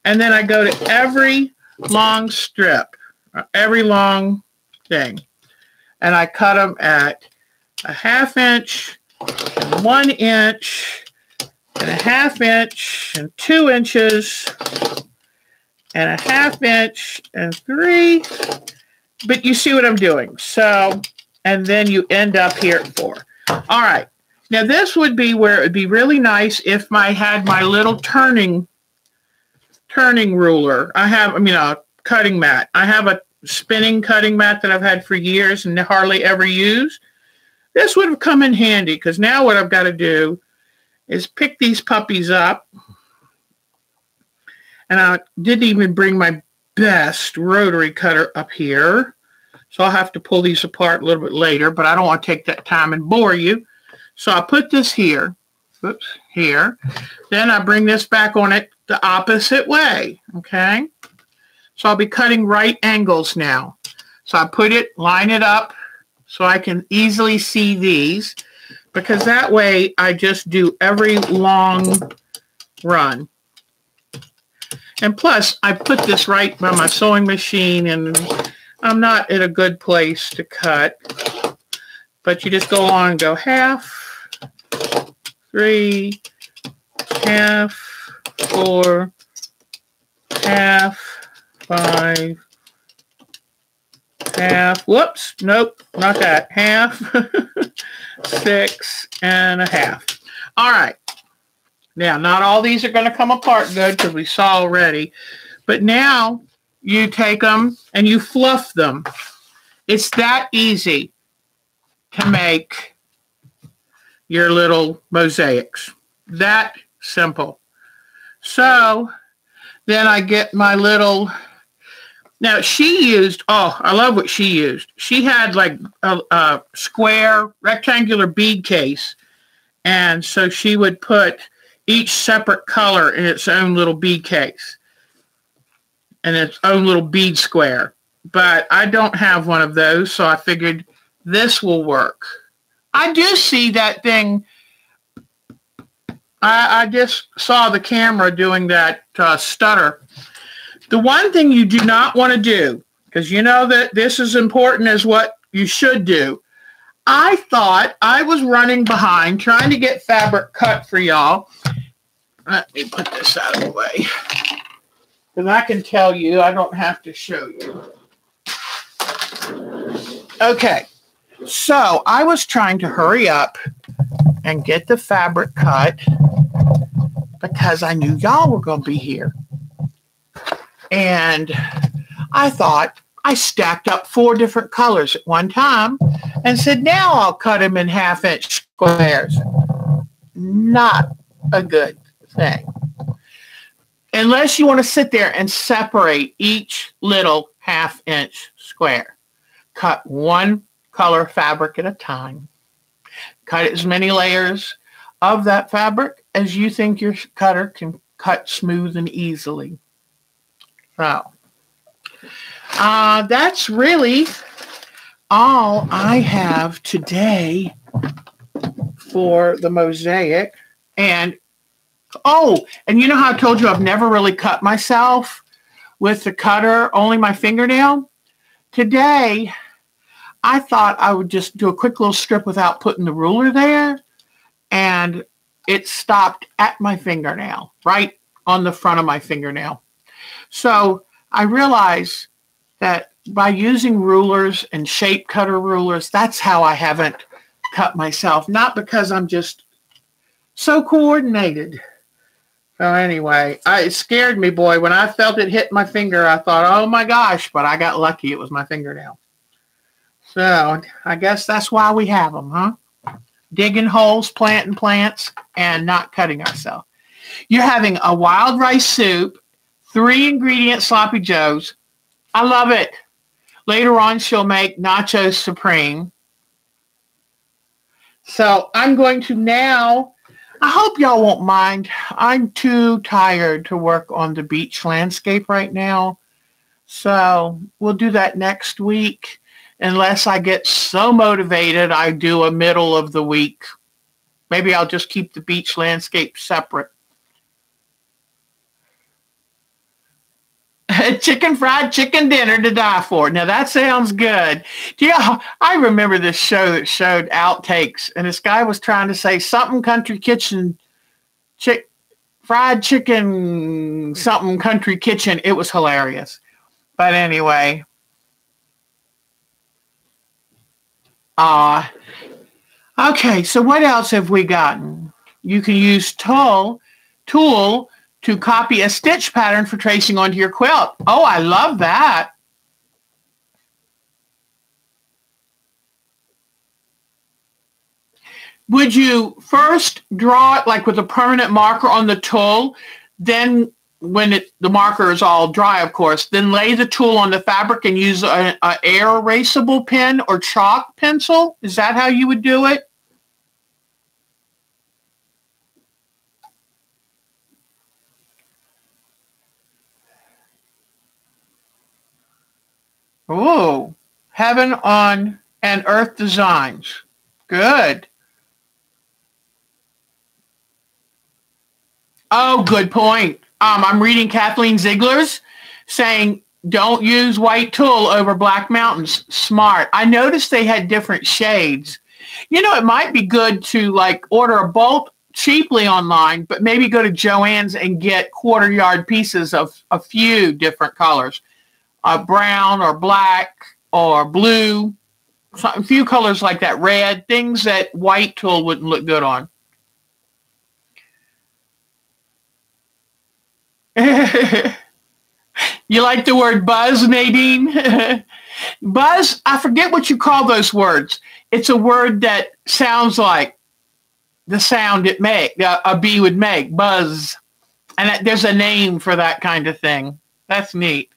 and then I go to every long strip, every long thing, and I cut them at a 1/2 inch, and 1 inch, and a 1/2 inch, and 2 inches, and a 1/2 inch, and 3. But you see what I'm doing. So, and then you end up here at 4. All right. Now this would be where it would be really nice if I had my little turning ruler. A cutting mat. I have a spinning cutting mat that I've had for years and hardly ever use. This would have come in handy, because now what I've got to do is pick these puppies up. And I didn't even bring my best rotary cutter up here. So I'll have to pull these apart a little bit later, but I don't want to take that time and bore you. So I put this here. Oops, here. Then I bring this back on it the opposite way. Okay. So I'll be cutting right angles now. So I line it up so I can easily see these, because that way I just do every long run. And plus, I put this right by my sewing machine, and I'm not at a good place to cut. But you just go on and go 1/2, 3, 1/2, 4, 1/2, 5, 1/2. Whoops, nope, not that. 1/2, 6 1/2. All right. Now, not all these are going to come apart good because we saw already. But now you take them and you fluff them. It's that easy to make your little mosaics. That simple. So then I get my little... Now, she used, oh, I love what she used. She had like a square rectangular bead case. And so she would put each separate color in its own little bead case and its own little bead square. But I don't have one of those, so I figured this will work. I do see that thing. I just saw the camera doing that stutter. The one thing you do not want to do, because you know that this is important as what you should do. I thought I was running behind trying to get fabric cut for y'all. Let me put this out of the way. Because I can tell you, I don't have to show you. Okay, so I was trying to hurry up and get the fabric cut because I knew y'all were going to be here. And I thought I stacked up 4 different colors at one time and said, now I'll cut them in 1/2-inch squares. Not a good thing. Unless you want to sit there and separate each little 1/2-inch square. Cut one color fabric at a time. Cut as many layers of that fabric as you think your cutter can cut smooth and easily. So, that's really all I have today for the mosaic. And, oh, and you know how I told you I've never really cut myself with the cutter, only my fingernail? Today, I thought I would just do a quick little strip without putting the ruler there, and it stopped at my fingernail, right on the front of my fingernail. So I realized that by using rulers and shape cutter rulers, that's how I haven't cut myself. Not because I'm just so coordinated. So anyway, it scared me, boy. When I felt it hit my finger, I thought, oh my gosh, but I got lucky. It was my fingernail. So I guess that's why we have them, huh? Digging holes, planting plants, and not cutting ourselves. You're having a wild rice soup, 3-ingredient sloppy joes. I love it. Later on, she'll make nachos supreme. So I'm going to now, I hope y'all won't mind. I'm too tired to work on the beach landscape right now. So we'll do that next week. Unless I get so motivated, I do a middle of the week. Maybe I'll just keep the beach landscape separate. Fried chicken dinner to die for. Now that sounds good. Yeah, I remember this show that showed outtakes, and this guy was trying to say something country kitchen, fried chicken, something country kitchen. It was hilarious. But anyway. Okay, so what else have we gotten? You can use tool to copy a stitch pattern for tracing onto your quilt. Oh, I love that. Would you first draw it like with a permanent marker on the tool, then when the marker is all dry, of course, then lay the tool on the fabric and use an air erasable pen or chalk pencil? Is that how you would do it? Oh, heaven on and earth designs. Good. Oh, good point. I'm reading Kathleen Ziegler's saying, don't use white tulle over black mountains. Smart. I noticed they had different shades. You know, it might be good to like order a bolt cheaply online, but maybe go to Joann's and get 1/4 yard pieces of a few different colors. Brown or black or blue. A few colors like that. Red. Things that white tulle wouldn't look good on. You like the word buzz, Nadine? Buzz, I forget what you call those words. It's a word that sounds like the sound a bee would make, buzz. And there's a name for that kind of thing. That's neat.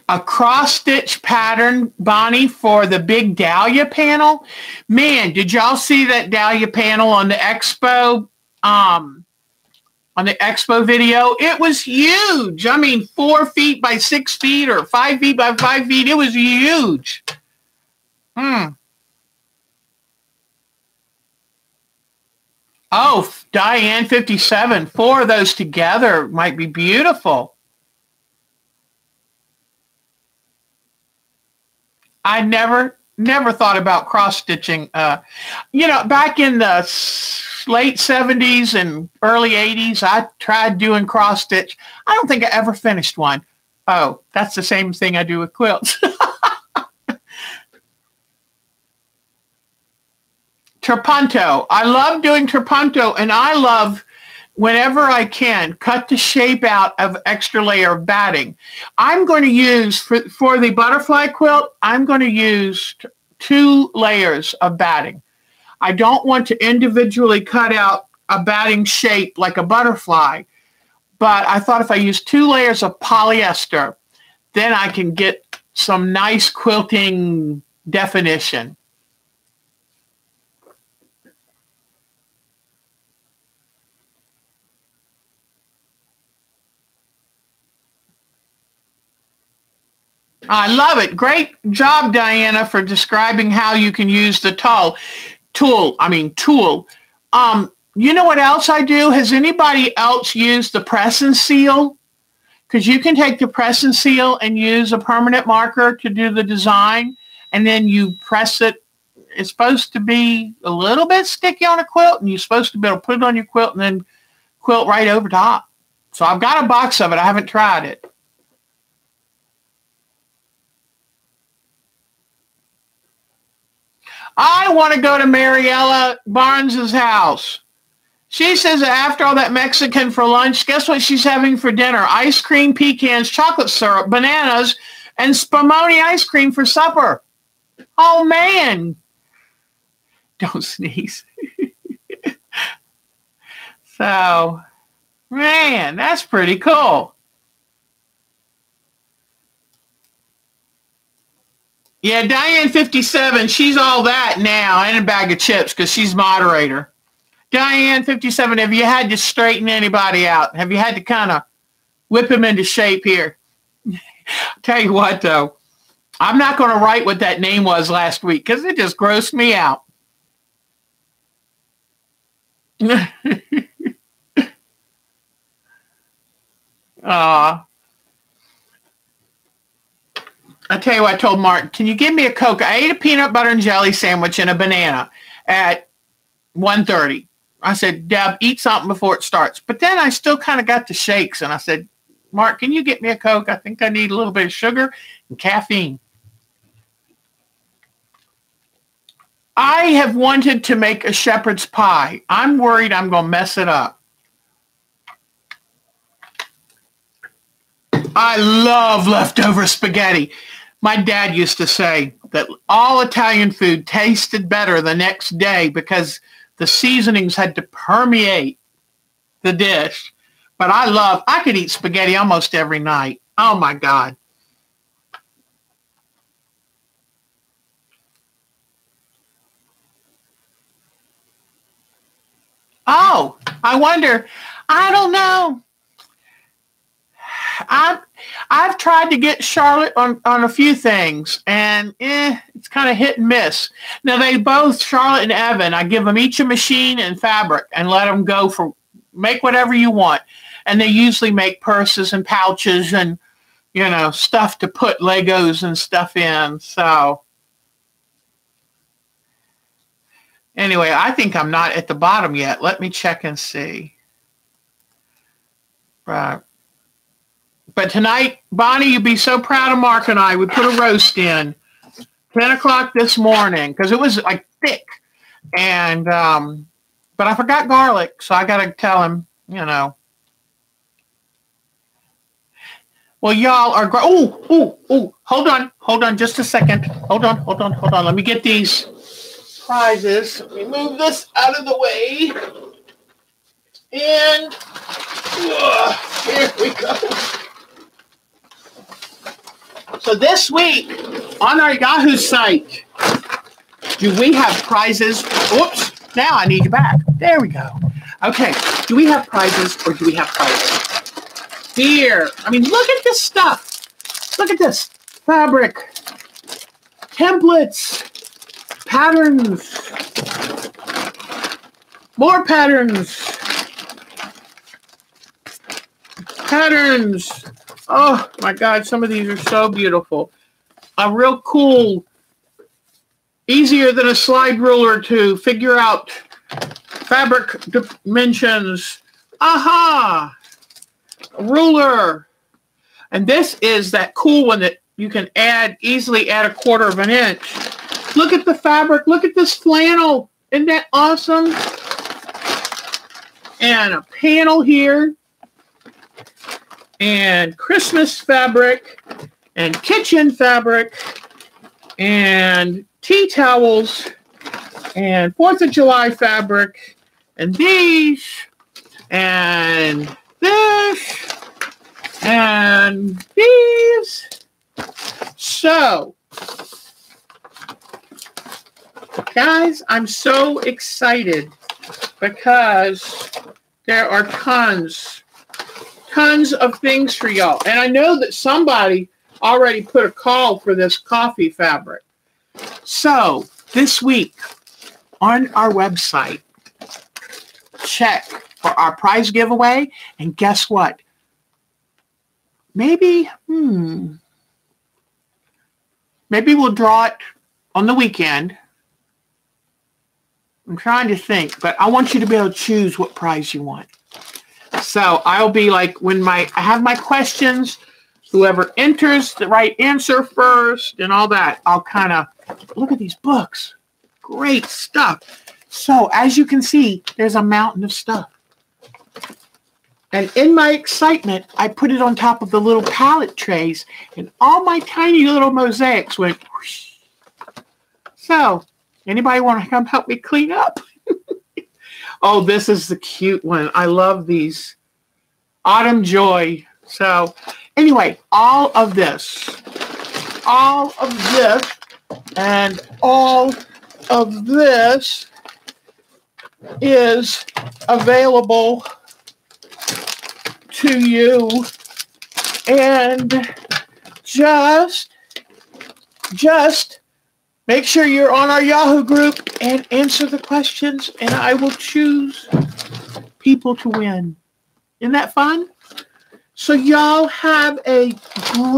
A cross-stitch pattern, Bonnie, for the big dahlia panel. Man, did y'all see that dahlia panel on the expo? On the expo video? It was huge. I mean, 4 feet by 6 feet or 5 feet by 5 feet. It was huge. Oh, Diane 57. 4 of those together might be beautiful. I never thought about cross-stitching. Back in the late 70s and early 80s, I tried doing cross-stitch. I don't think I ever finished one. Oh, that's the same thing I do with quilts. Trapunto. I love doing trapunto, and I love, whenever I can, cut the shape out of extra layer of batting. I'm going to use, for the butterfly quilt, I'm going to use 2 layers of batting. I don't want to individually cut out a batting shape like a butterfly, but I thought if I use 2 layers of polyester, then I can get some nice quilting definition. I love it. Great job, Diana, for describing how you can use the tool. You know what else I do? Has anybody else used the press and seal? Because you can take the press and seal and use a permanent marker to do the design, and then you press it. It's supposed to be a little bit sticky on a quilt, and you're supposed to be able to put it on your quilt and then quilt right over top. So I've got a box of it. I haven't tried it. I want to go to Mariella Barnes's house. She says that after all that Mexican for lunch, guess what she's having for dinner? Ice cream, pecans, chocolate syrup, bananas, and spumoni ice cream for supper. Oh, man. Don't sneeze. So, man, that's pretty cool. Yeah, Diane 57, she's all that now and a bag of chips because she's moderator. Diane 57, have you had to straighten anybody out? Have you had to kind of whip him into shape here? Tell you what, though, I'm not going to write what that name was last week because it just grossed me out. I tell you what, I told Mark, can you give me a Coke? I ate a peanut butter and jelly sandwich and a banana at 1:30. I said, Deb, eat something before it starts. But then I still kind of got the shakes, and I said, Mark, can you get me a Coke? I think I need a little bit of sugar and caffeine. I have wanted to make a shepherd's pie. I'm worried I'm going to mess it up. I love leftover spaghetti. My dad used to say that all Italian food tasted better the next day because the seasonings had to permeate the dish. But I could eat spaghetti almost every night. Oh, my God. Oh, I wonder. I don't know. I've tried to get Charlotte on a few things, and it's kind of hit and miss. Now, Charlotte and Evan, I give them each a machine and fabric and let them go make whatever you want. And they usually make purses and pouches and, stuff to put Legos and stuff in. So anyway, I think I'm not at the bottom yet. Let me check and see. Right. But tonight, Bonnie, you'd be so proud of Mark and I. We put a roast in 10 o'clock this morning because it was like thick. And But I forgot garlic, so I got to tell him, you know. Well, y'all are great. Oh, hold on just a second. Hold on. Let me get these prizes. Let me move this out of the way. And here we go. So this week on our Yahoo site, do we have prizes? Oops, now I need you back. There we go. Okay, do we have prizes or do we have prizes? Here, I mean, look at this stuff. Look at this. Fabric, templates, patterns, more patterns. Oh my God, some of these are so beautiful. A real cool, easier than a slide ruler to figure out fabric dimensions. Aha! A ruler. And this is that cool one that you can easily add 1/4 of an inch. Look at the fabric. Look at this flannel. Isn't that awesome? And a panel here. And Christmas fabric. And kitchen fabric. And tea towels. And 4th of July fabric. And these. And this. And these. So, guys, I'm so excited because there are tons of things for y'all. And I know that somebody already put a call for this coffee fabric. So, this week on our website, check for our prize giveaway. And guess what? Maybe we'll draw it on the weekend. I'm trying to think, but I want you to be able to choose what prize you want. So I'll be like, when I have my questions, whoever enters the right answer first and all that, I'll kind of look at these books. Great stuff. So as you can see, there's a mountain of stuff. And in my excitement, I put it on top of the little palette trays, and all my tiny little mosaics went whoosh. So, anybody want to come help me clean up? Oh, this is the cute one. I love these. Autumn Joy. So, anyway, all of this, and all of this is available to you, and just make sure you're on our Yahoo group and answer the questions, and I will choose people to win. Isn't that fun? So y'all have a great